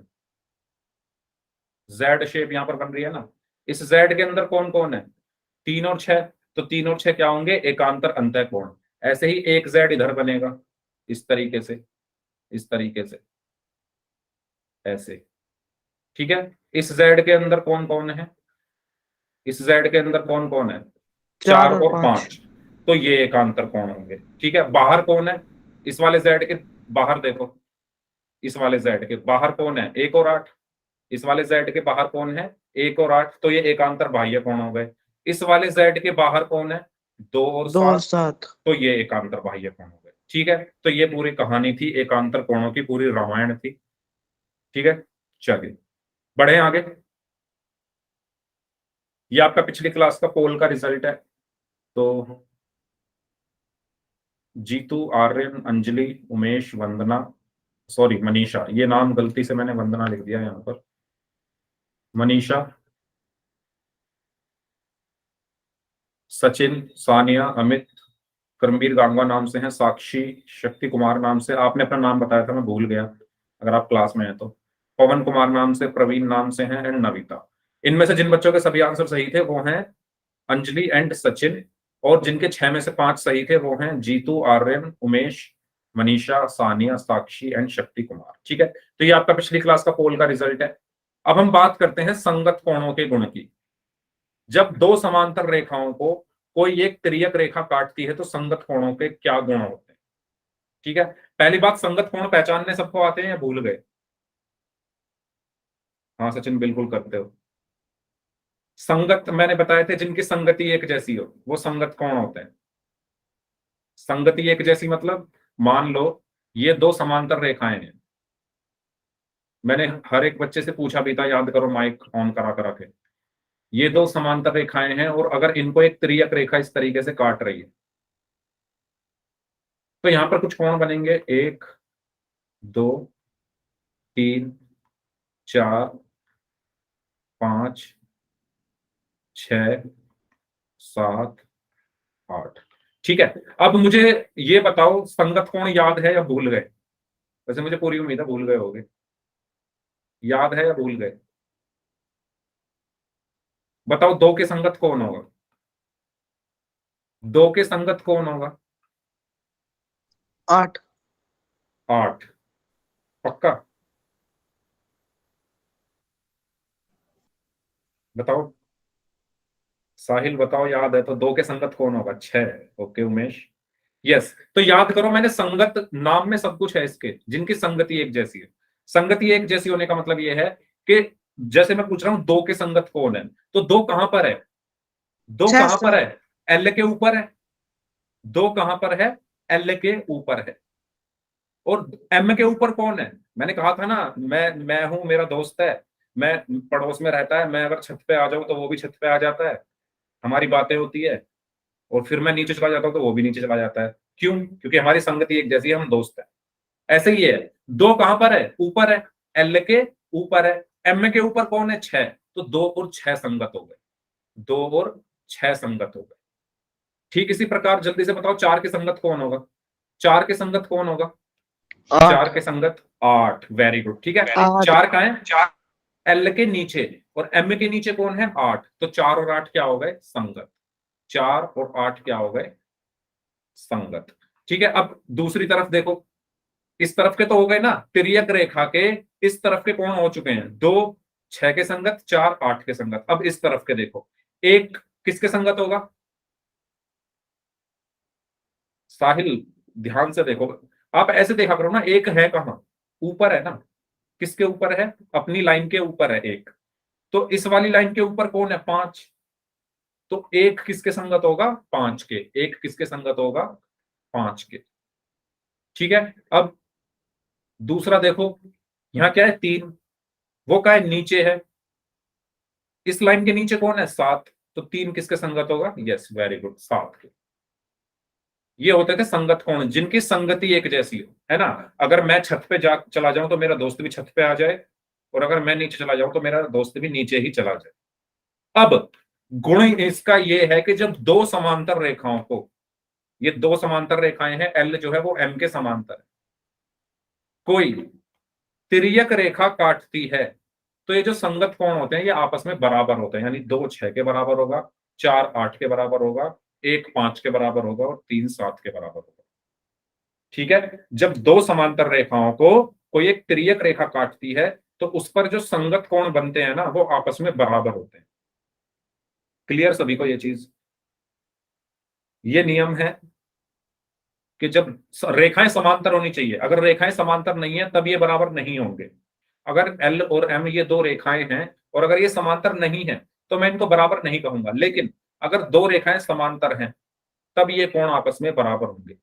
जेड शेप यहां पर बन रही है ना, इस जेड के अंदर कौन कौन है? 3 और 6, तो 3 और 6 क्या होंगे? एकांतर अंतः कोण। ऐसे ही एक जेड इधर बनेगा, इस तरीके से, इस तरीके से, ऐसे, ठीक है। इस जेड के अंदर कौन कौन है? इस जेड के अंदर कौन कौन है? 4 4 और और 5। 5, तो ये एकांतर कोण होंगे, ठीक है। बाहर कौन है? इस वाले जेड के बाहर देखो, इस वाले जेड के बाहर कौन है? 1 और 8। इस वाले जेड के बाहर कौन है? 1 और 8, तो ये एकांतर बाह्य कोण हो गए। इस वाले जेड के बाहर कौन है? 2 और 2 और 7, 7। तो ये एकांतर बाह्य कोण हो गए, ठीक है। तो ये पूरी कहानी थी एकांतर कोणों की, पूरी रामायण थी, ठीक है। चलिए बढ़े आगे। ये आपका पिछली क्लास का पोल का रिजल्ट है। तो जीतू, आर्यन, अंजलि, उमेश, वंदना, सॉरी मनीषा, ये नाम गलती से मैंने वंदना लिख दिया यहाँ पर। मनीषा, सचिन, सानिया, अमित, करमवीर गांगवा नाम से हैं, साक्षी, शक्ति कुमार नाम से, आपने अपना नाम बताया था मैं भूल गया, अगर आप क्लास में हैं तो। पवन कुमार नाम से, प्रवीण नाम से हैं, एंड नविता। इनमें से जिन बच्चों के सभी आंसर सही थे वो हैं अंजलि एंड सचिन, और जिनके 6 में से 5 सही थे वो हैं जीतू, आर्यन, उमेश, मनीषा, सानिया, साक्षी एंड शक्ति कुमार, ठीक है। तो ये आपका पिछली क्लास का पोल का रिजल्ट है। अब हम बात करते हैं संगत कोणों के गुण की। जब दो समांतर रेखाओं को कोई एक तिर्यक रेखा काटती है तो संगत कोणों के क्या गुण होते हैं? ठीक है, पहली बात, संगत कोण पहचानने सबको आते हैं या भूल गए? हाँ सचिन, बिल्कुल करते हो। संगत मैंने बताए थे, जिनकी संगति एक जैसी हो वो संगत कोण होते हैं। संगति एक जैसी मतलब, मान लो ये दो समांतर रेखाएं हैं, मैंने हर एक बच्चे से पूछा भी था, याद करो माइक ऑन करा करा के। ये दो समांतर रेखाएं हैं, और अगर इनको एक त्रियक रेखा इस तरीके से काट रही है, तो यहां पर कुछ कोण बनेंगे, 1 2 3 4 5 6 7 8, ठीक है। अब मुझे ये बताओ, संगत कोण याद है या भूल गए? वैसे मुझे पूरी उम्मीद है भूल गए होगे। याद है या भूल गए? बताओ, 2 के संगत कौन होगा? 2 के संगत कौन होगा? 8। 8, पक्का? बताओ। साहिल बताओ याद है तो 2 के संगत कौन होगा? 6। Okay Umesh, yes. तो याद करो, मैंने संगत नाम में सब कुछ है इसके जिनकी संगति एक जैसी है। संगति एक जैसी होने का मतलब ये है कि जैसे मैं पूछ रहा हूं 2 के संगत कौन है, तो 2 कहां पर है? 2 6 कहां पर सर। है? एल के ऊपर है। 2 कहां पर है? एल के ऊपर है। और एम के ऊपर कौन है? मैंने कहा था ना, मैं हूं, मेरा दोस्त है, मैं पड़ोस में रहता है, मैं अगर छत पे आ जाऊं तो वो भी छत पे आ जाता है, हमारी बातें होती है, और फिर मैं नीचे चला जाता हूं तो वो भी नीचे चला जाता है। क्यों? क्योंकि हमारी संगति एक जैसी है, हम दोस्त हैं। ऐसे ही है। 2 कहां पर है? ऊपर है, एल के ऊपर है। एम के ऊपर कौन है? 6। तो 2 और 6 संगत हो गए। 2 और 6 संगत हो गए। ठीक इसी प्रकार जल्दी से बताओ 4 के संगत कौन होगा? 4 के संगत कौन होगा? 4 8। के संगत 8। वेरी गुड, ठीक है। 8। 4 का है एल के नीचे, और एम के नीचे कौन है? 8। तो 4 और 8 क्या हो गए? संगत। 4 और 8 क्या हो गए? संगत। ठीक है। अब दूसरी तरफ देखो, इस तरफ के तो हो गए ना, तिर्यक रेखा के इस तरफ के कौन हो चुके हैं? 2 6 के संगत, 4 8 के संगत। अब इस तरफ के देखो, एक किसके संगत होगा? साहिल ध्यान से देखो, आप ऐसे देखा करो ना, एक है कहां? ऊपर है ना। किसके ऊपर है? अपनी लाइन के ऊपर है एक। तो इस वाली लाइन के ऊपर कौन है? 5। तो एक किसके संगत होगा? 5 के। एक किसके संगत होगा? 5 के। ठीक है। अब दूसरा देखो, यहां क्या है? 3। वो क्या है? नीचे है। इस लाइन के नीचे कौन है? 7। तो 3 किसके संगत होगा? यस, वेरी गुड, 7 के। ये होते थे संगत कोण जिनकी संगति एक जैसी हो, है ना। अगर मैं छत पे जा चला जाऊं तो मेरा दोस्त भी छत पे आ जाए, और अगर मैं नीचे चला जाऊं तो मेरा दोस्त भी नीचे ही चला जाए। अब गुण इसका ये है कि जब 2 समांतर रेखाओं को, ये 2 समांतर रेखाएं हैं, एल जो है वो एम के समांतर है, कोई तिर्यक रेखा काटती है, तो ये जो संगत कोण होते हैं ये आपस में बराबर होते हैं। यानी 2 6 के बराबर होगा, 4 8 के बराबर होगा, 1 5 के बराबर होगा, और 3 7 के बराबर होगा। ठीक है। जब 2 समांतर रेखाओं को कोई एक तिर्यक रेखा काटती है, तो उस पर जो संगत कोण बनते हैं ना, वो आपस में बराबर होते हैं। क्लियर सभी को ये चीज? ये नियम है कि जब रेखाएं समांतर होनी चाहिए, अगर रेखाएं समांतर नहीं है तब ये बराबर नहीं होंगे। अगर एल और एम ये 2 रेखाएं हैं, और अगर ये समांतर नहीं है तो मैं इनको बराबर नहीं कहूंगा। लेकिन अगर 2 रेखाएं समांतर हैं तब ये कोण आपस में बराबर होंगे।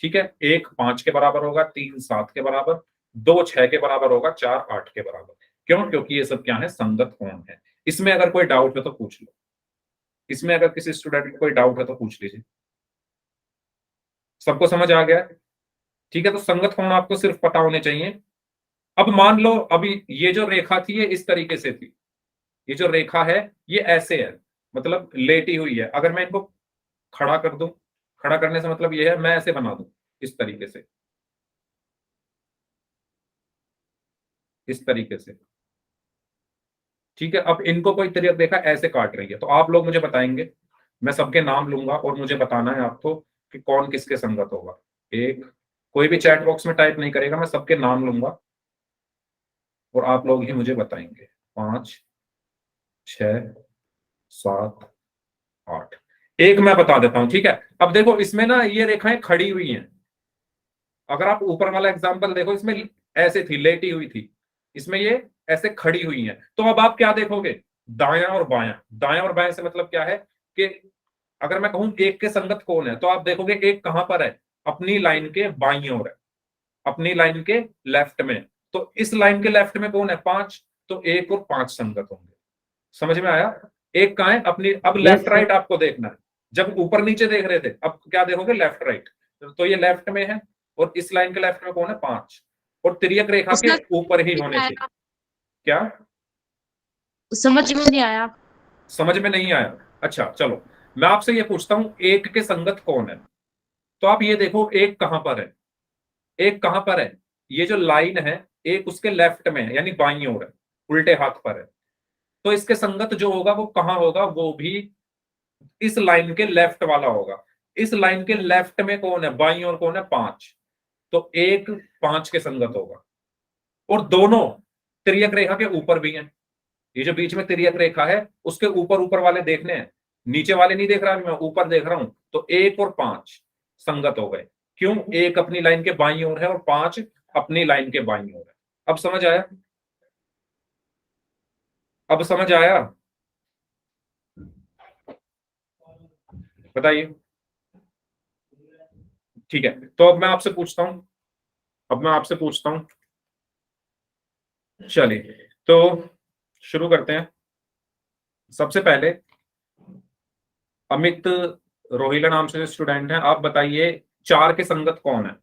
ठीक है। 1 5 के बराबर होगा, 3 7 के बराबर, 2 6 के बराबर होगा, 4 8 के बराबर। क्यों? क्योंकि ये सब क्या है? संगत कोण है। इसमें अगर कोई डाउट है तो पूछ लो। इसमें अगर किसी स्टूडेंट को कोई डाउट है तो पूछ लीजिए। सबको समझ आ गया? ठीक है। तो संगत कोण आपको सिर्फ पता होने चाहिए। अब मान लो अभी ये जो रेखा थी ये इस तरीके से थी, ये जो रेखा है ये ऐसे है, मतलब लेटी हुई है। अगर मैं इनको खड़ा कर दूं, खड़ा करने से मतलब ये है मैं ऐसे बना दूं, इस तरीके से, इस तरीके से। ठीक है। अब इनको कोई तरीका देखा ऐसे काट रही है, तो आप लोग मुझे बताएंगे, मैं सबके नाम लूंगा और मुझे बताना है आपको कि कौन किसके संगत होगा। एक, कोई भी चैट बॉक्स में टाइप नहीं करेगा, मैं सबके नाम लूंगा और आप लोग ही मुझे बताएंगे। 5 6 7 8। एक मैं बता देता हूं, ठीक है। अब देखो इसमें ना ये रेखाएं खड़ी हुई हैं। अगर आप ऊपर वाला एग्जांपल देखो, इसमें ऐसे थी, लेटी हुई थी, इसमें ये ऐसे खड़ी हुई हैं। तो अब आप क्या देखोगे? दायां और बायां। दायां और बायां से मतलब क्या है कि अगर मैं कहूं एक के संगत कौन है, तो आप देखोगे एक कहां पर है? अपनी लाइन के बाईं ओर है, अपनी लाइन के लेफ्ट में। तो इस लाइन के लेफ्ट में कौन है? 5। तो 1 और 5 संगत होंगे। समझ में आया? एक कहां है? अपनी। अब लेफ्ट राइट आपको देखना है। जब ऊपर नीचे देख रहे थे, अब क्या देखोगे? Left right. तो ये लेफ्ट में है, और इस लाइन के लेफ्ट में कौन है? 5। और तिर्यक रेखा के ऊपर ही होने चाहिए। क्या समझ में नहीं आया? समझ में नहीं आया? अच्छा चलो, मैं आपसे ये पूछता हूं एक के संगत कौन है। तो आप ये देखो एक कहां पर है, एक कहां पर है? ये जो लाइन है एक उसके लेफ्ट में है, यानी बाईं ओर है, उल्टे हाथ पर है। तो इसके संगत जो होगा वो कहां होगा? वो भी इस लाइन के लेफ्ट वाला होगा। इस लाइन के लेफ्ट में कौन है? बाईं ओर कौन है? 5। तो 1 5 के संगत होगा। और दोनों तिर्यक रेखा के ऊपर भी हैं। ये जो बीच में तिर्यक रेखा है उसके ऊपर ऊपर वाले देखने हैं, नीचे वाले नहीं देख रहा, मैं ऊपर देख रहा हूं। तो 1 और 5 संगत हो गए। क्यों? 1 अपनी लाइन के बाईं ओर है और 5 अपनी लाइन के बाईं ओर है। अब समझ आया? अब समझ आया? बताइए। ठीक है, तो अब मैं आपसे पूछता हूं, चलिए तो शुरू करते हैं। सबसे पहले अमित रोहिला नाम से स्टूडेंट हैं, आप बताइए 4 के संगत कौन है?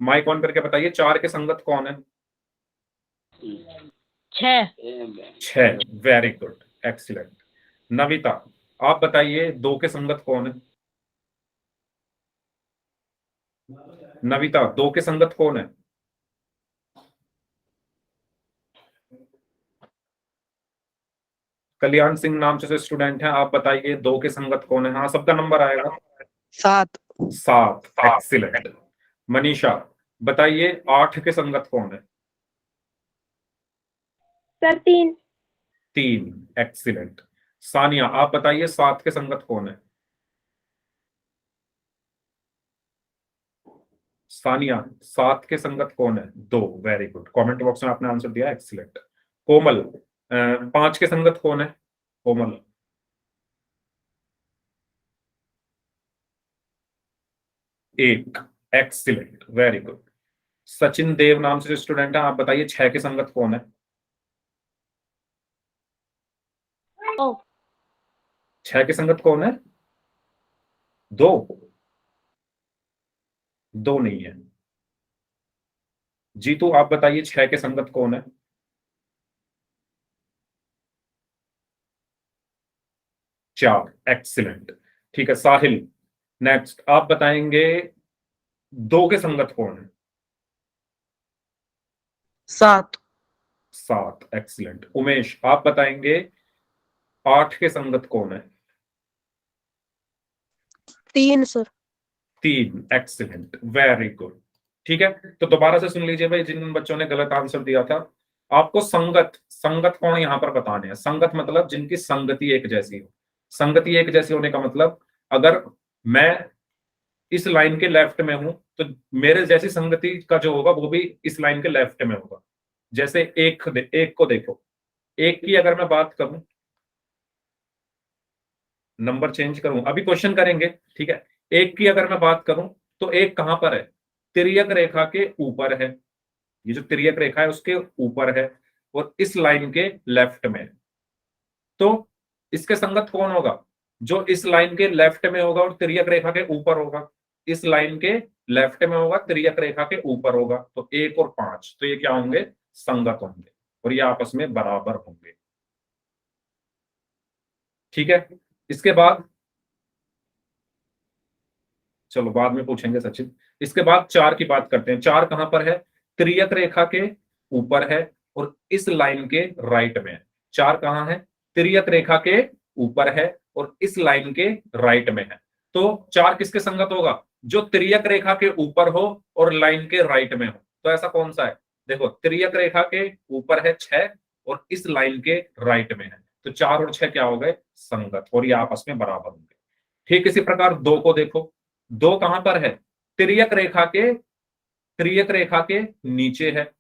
माइक ऑन करके बताइए 4 के संगत कौन है? 6। Very good, excellent. नविता, आप बताइए 2 के संगत कौन है? नविता, 2 के संगत कौन है? कल्याण सिंह नाम से स्टूडेंट हैं, आप बताइए 2 के संगत कौन है? हाँ, सबका नंबर आएगा। 7 7, एक्सीलेंट। मनीषा, बताइए 8 के संगत कौन है? सर 3। 3, एक्सीलेंट। सानिया, आप बताइए 7 के संगत कौन है? सानिया, 7 के संगत कौन है? 2, वेरी गुड। कमेंट बॉक्स में आपने आंसर दिया, एक्सीलेंट। कोमल, 5 के संगत कौन है? कोमल, 1, excellent, very good. Sachin Dev नाम से स्टूडेंट है, आप बताइए 6 के संगत कौन है? 6 के संगत कौन है? 2 नहीं है। जीतू, आप बताइए 6 के संगत कौन है? 4, एक्सीलेंट। ठीक है, साहिल, नेक्स्ट आप बताएंगे 2 के संगत कौन है? 7 7, एक्सीलेंट। उमेश, आप बताएंगे 8 के संगत कौन है? 3 सर। 3, excellent, very good. ठीक है, तो दोबारा से सुन लीजिए भाई, जिन बच्चों ने गलत आंसर दिया था, आपको संगत कौन यहां पर बताने हैं। संगत मतलब जिनकी संगति एक जैसी हो। संगति एक जैसी होने का मतलब, अगर मैं इस लाइन के लेफ्ट में हूं तो मेरे जैसी संगति का जो होगा वो भी इस लाइन के लेफ्ट में होगा। जैसे एक को देखो, एक की अगर मैं बात करूं, नंबर चेंज करूं, अभी क्वेश्चन करेंगे, ठीक है। एक की अगर मैं बात करूं तो एक कहां पर है? तिर्यक रेखा के ऊपर है। ये जो तिर्यक रेखा है उसके ऊपर है और इस लाइन के लेफ्ट में है। तो इसके संगत कौन होगा? जो इस लाइन के लेफ्ट में होगा और तिर्यक रेखा के ऊपर होगा। इस लाइन के लेफ्ट में होगा, तिर्यक रेखा के ऊपर होगा। तो 1 और 5, तो ये क्या होंगे? संगत होंगे और ये आपस में बराबर होंगे। ठीक है, इसके बाद चलो बाद में पूछेंगे सचिन। इसके बाद 4 की बात करते हैं। 4 कहां पर है? तिर्यक रेखा के ऊपर है और इस लाइन के राइट में है। 4 कहां है? तिर्यक रेखा के ऊपर है और इस लाइन के राइट में है। तो 4 किसके संगत होगा? जो तिर्यक रेखा के ऊपर हो और लाइन के राइट में हो। तो ऐसा कौन सा है? देखो, तिर्यक रेखा के ऊपर है 6 और इस लाइन के राइट में है। तो 4 और 6 क्या हो गए? संगत, और ये आपस में बराबर होंगे। ठीक इसी प्रकार 2 को देखो। 2 कहां पर है? तिर्यक रेखा के नीचे है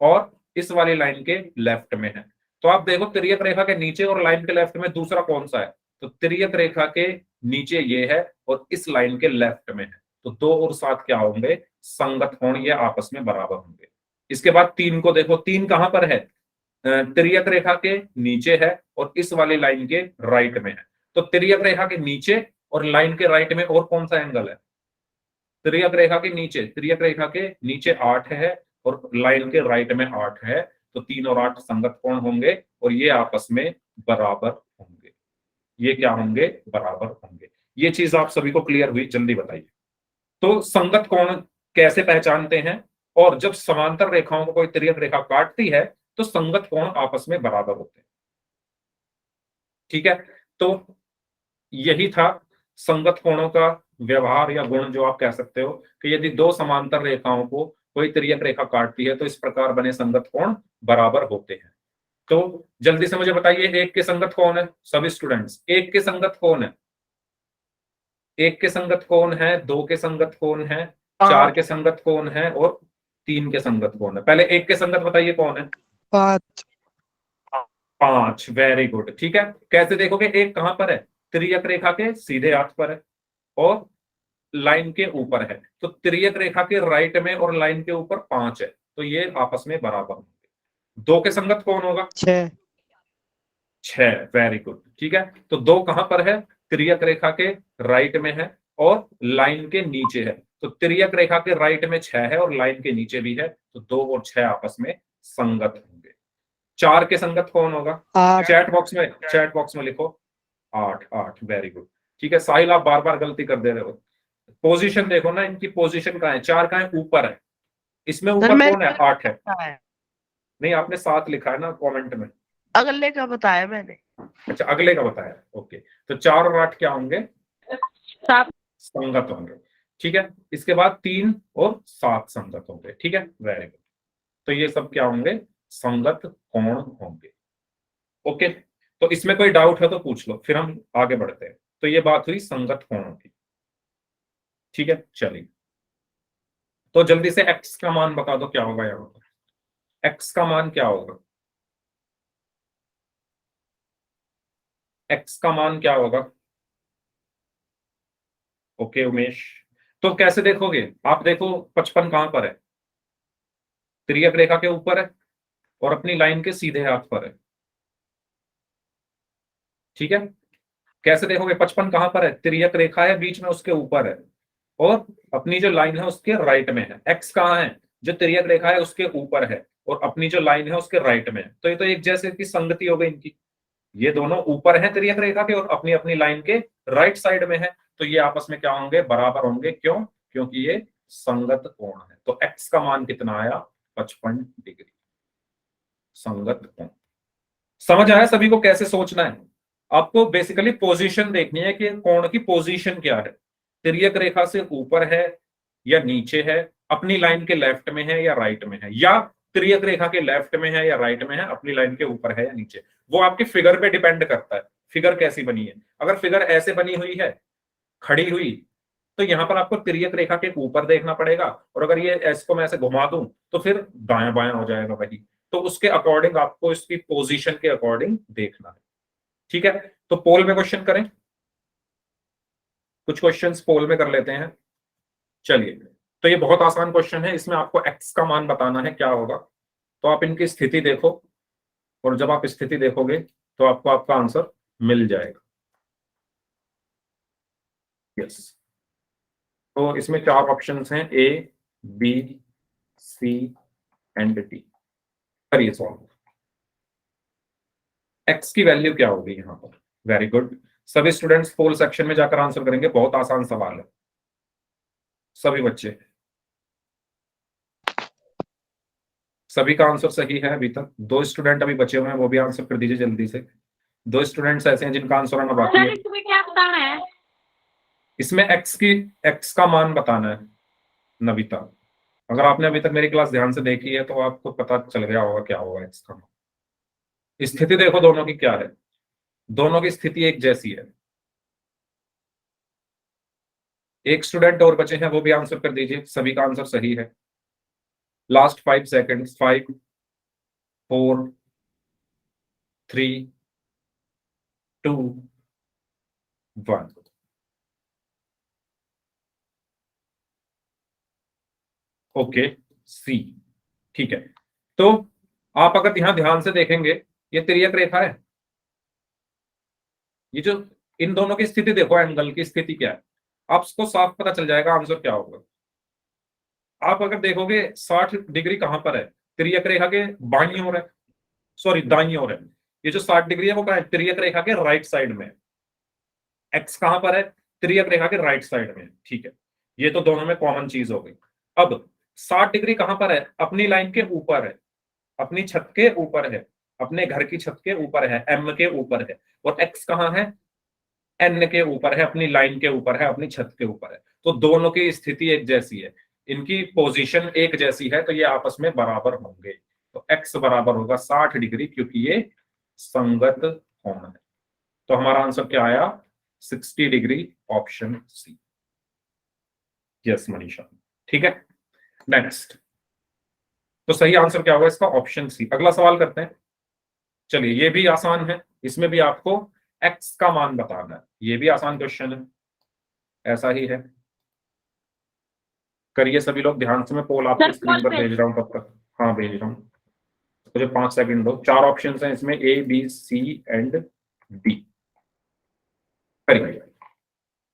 और इस वाली लाइन के लेफ्ट में है। तो आप देखो, तिर्यक रेखा के नीचे और लाइन के लेफ्ट में दूसरा कौन सा है? तो तिर्यक रेखा के नीचे ये है और इस लाइन के लेफ्ट में है। तो 2 और 7 क्या होंगे? संगत कोण, ये आपस में बराबर होंगे। इसके बाद 3 को देखो। 3 कहां पर है? तिर्यक रेखा के नीचे है और इस वाली लाइन के राइट में है। तो तिर्यक रेखा के नीचे और लाइन के राइट में और कौन सा एंगल है? तिर्यक रेखा के नीचे 8 है और लाइन के राइट में 8 है। तो 3 और 8 संगत कोण होंगे और ये आपस में बराबर होंगे। ये क्या होंगे? बराबर होंगे। ये चीज आप सभी को क्लियर हुई? जल्दी बताइए। तो संगत कोण कैसे पहचानते हैं? और जब समांतर रेखाओं को कोई तिर्यक रेखा काटती है तो संगत कोण आपस में बराबर होते हैं। ठीक है, तो यही था संगत कोणों का व्यवहार या गुण, जो आप कह सकते हो कि यदि 2 समांतर रेखाओं को कोई तिर्यक रेखा काटती है तो इस प्रकार बने संगत कोण बराबर होते हैं। तो जल्दी से मुझे बताइए एक के संगत कौन है सभी स्टूडेंट्स, एक के संगत कौन है, एक के संगत कौन है, दो के संगत कौन है, चार के संगत कौन है और तीन के संगत कौन है? पहले एक के संगत बताइए कौन है। 5 5, वेरी गुड। ठीक है, कैसे देखोगे, एक कहां पर है, तिर्यक रेखा के सीधे हाथ पर है और लाइन के ऊपर है, तो तिर्यक रेखा के राइट में और लाइन के ऊपर 5 है, तो ये आपस में बराबर होंगे। दो के संगत कौन होगा, 6 6, वेरी गुड। ठीक है, तो दो कहां पर है, तिर्यक रेखा के राइट में है और लाइन के नीचे है, तो तिर्यक रेखा के राइट में 6 है और लाइन के नीचे भी है, तो 2 और 6 आपस में संगत होंगे। 4 के संगत कौन होगा, 8 चैट बॉक्स में लिखो 8, 8, वेरी गुड। ठीक है, साहिल आप बार बार गलती कर दे रहे हो, पोजीशन देखो ना, इनकी पोजीशन कहाँ है, 4 कहाँ है, ऊपर है, इसमें ऊपर कौन है, 8 है। नहीं, आपने 7 लिखा है ना कमेंट में, अगले का बताया मैंने। अच्छा अगले का बताया, ओके। तो 4 और 8 क्या होंगे, संगत होंगे। ठीक है, इसके बाद 3 और 7 संगत होंगे। ठीक है, वेरी गुड। तो ये सब क्या होंगे, संगत कोण होंगे। ओके, तो इसमें कोई डाउट है तो पूछ लो, फिर हम आगे बढ़ते हैं। तो ये बात हुई संगत कोणों की। ठीक है, चलिए, तो जल्दी से x का मान बता दो क्या होगा यहाँ पर, x का मान क्या होगा, x का मान क्या होगा। ओके उमेश, तो कैसे देखोगे आप, देखो 55 कहां पर है, तिर्यक रेखा के ऊपर है और अपनी लाइन के सीधे हाथ पर है। ठीक है, कैसे देखोगे, 55 कहां पर है, तिर्यक रेखा है बीच में, उसके ऊपर है और अपनी जो लाइन है उसके राइट में है। x कहां है, जो तिर्यक रेखा है उसके ऊपर है और अपनी जो लाइन है उसके राइट में है, तो ये तो एक जैसे की संगति हो गई इनकी, ये दोनों ऊपर है तिर्यक रेखा के और अपनी अपनी लाइन के राइट साइड में है, तो ये आपस में क्या होंगे, बराबर होंगे। क्यों, क्योंकि ये संगत कोण है। तो x का मान कितना आया, 55 डिग्री, संगत कोण। समझ आया सभी को कैसे सोचना है, आपको बेसिकली पोजीशन देखनी है कि कोण की पोजीशन क्या है, तिर्यक रेखा से ऊपर है या नीचे है, अपनी लाइन के लेफ्ट में है या राइट में है, या तिर्यक रेखा के लेफ्ट में है या राइट में है, अपनी लाइन के ऊपर है या नीचे। वो आपकी फिगर पे डिपेंड करता है, फिगर कैसी बनी है। अगर फिगर ऐसे बनी हुई है, खड़ी हुई, तो यहां पर आपको तिर्यक रेखा के ऊपर देखना पड़ेगा, और अगर ये एस को मैं ऐसे घुमा दूं तो फिर दायां बायां हो जाएगा वही, तो उसके अकॉर्डिंग आपको इसकी पोजीशन के अकॉर्डिंग देखना है। ठीक है, तो पोल में क्वेश्चन करें, कुछ क्वेश्चंस पोल में कर लेते हैं। चलिए, तो ये बहुत आसान क्वेश्चन है, इसमें आपको x का मान बताना है क्या होगा। तो आप इनकी स्थिति देखो, और जब आप स्थिति देखोगे तो आपको आपका आंसर मिल जाएगा। यस, तो इसमें 4 ऑप्शंस हैं, A, B, C and D। करिए सॉल्व। x की वैल्यू क्या होगी यहाँ पर, वेरी गुड। सभी स्टूडेंट्स पोल सेक्शन में जाकर आंसर करेंगे, बहुत आसान सवाल है, सभी बच्चे, सभी का आंसर सही है। अभी तक 2 स्टूडेंट अभी बचे हुए हैं, वो भी आंसर कर दीजिए जल्दी से। 2 स्टूडेंट्स ऐसे हैं जिनका आंसर आना बाकी है। तुम्हें क्या बताना है? इसमें x का मान बताना है नविता। अगर आपने अभी तक मेरी क्लास ध्यान से देखी है तो आपको पता चल गया होगा क्या होगा x का मान। स्थिति देखो दोनों की क्या है, दोनों की स्थिति एक जैसी है। एक स्टूडेंट और बचे हैं, वो भी आंसर कर दीजिए, सभी का आंसर सही है। Last 5 seconds, 5, 4, 3, 2, 1। ओके, सी। ठीक है, तो आप अगर यहां ध्यान से देखेंगे, ये तिर्यक रेखा है, ये जो इन दोनों की स्थिति देखो, एंगल की स्थिति क्या है, आपको साफ पता चल जाएगा आंसर क्या होगा। आप अगर देखोगे 60 डिग्री कहां पर है, तिर्यक रेखा के बाईं ओर है, सॉरी दाईं ओर है। ये जो 60 डिग्री है वो कहां है, तिर्यक रेखा के राइट साइड में। एक्स कहां पर है, तिर्यक रेखा के राइट साइड में। ठीक है, ये तो दोनों में कॉमन चीज हो गई। अब 60 डिग्री कहां पर है, अपनी लाइन के ऊपर है, अपनी छत के ऊपर है, अपने घर की छत के ऊपर है, एम के ऊपर है। और एक्स कहां है, एन के ऊपर है, अपनी लाइन के ऊपर है, अपनी छत के ऊपर है। तो दोनों की स्थिति एक जैसी है, इनकी पोजीशन एक जैसी है, तो ये आपस में बराबर होंगे। तो x बराबर होगा 60 डिग्री, क्योंकि ये संगत कोण है। तो हमारा आंसर क्या आया? 60 degree, option C. Yes Manisha, ठीक है। नेक्स्ट, तो सही आंसर क्या होगा इसका? Option C. अगला सवाल करते हैं। चलिए, ये भी आसान है, इसमें भी आपको x का मान बताना है। ये भी आसान क्वेश्चन है, ऐसा ही है। करिए सभी लोग ध्यान से, मैं पोल आपकी सर, स्क्रीन पर पोल पे। भेज रहा हूं तब तक। हाँ भेज रहा हूं, मुझे 5 सेकंड दो। 4 ऑप्शन हैं इसमें, A B C and D. करिए,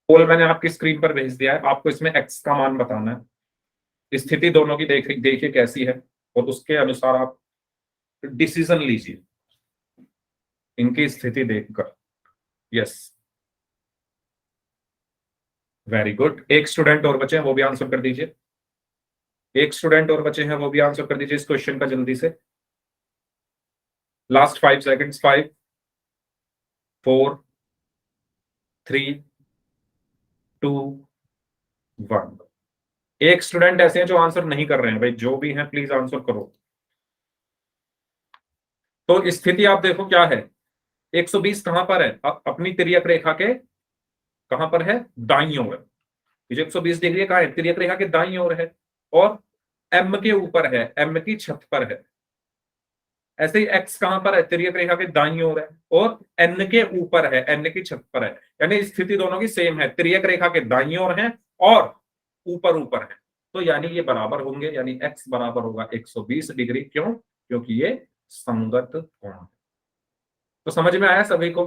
पोल मैंने आपकी स्क्रीन पर भेज दिया है। आपको इसमें x का मान बताना है। स्थिति दोनों की देखिए कैसी है, और उसके अनुसार आप डिसीजन लीजिए इनकी स्थिति देखकर। Yes, very good. एक स्टूडेंट और बचे हैं, वो भी आंसर कर दीजिए। एक स्टूडेंट और बचे हैं, वो भी आंसर कर दीजिए इस क्वेश्चन का जल्दी से। Last 5 seconds. 5 4 3 2 1। एक स्टूडेंट ऐसे हैं जो आंसर नहीं कर रहे हैं। भाई जो भी हैं प्लीज आंसर करो। तो स्थिति आप देखो क्या है। 120 कहां पर है? अपनी तिर्यक रेखा के कहां पर है? दाईं ओर है। ये जो 120 डिग्री कहां है? तिर्यक रेखा के दाईं ओर है, और m के ऊपर है, m की छत पर है। ऐसे ही x कहां पर है? तिर्यक रेखा के दाईं ओर है, और n के ऊपर है, n की छत पर है। यानी स्थिति दोनों की सेम है, तिर्यक रेखा के दाईं ओर है और ऊपर है। तो यानी ये बराबर होंगे, यानी x बराबर होगा 120 डिग्री। क्यों? क्योंकि ये संगत कोण है। तो समझ में आया सभी को?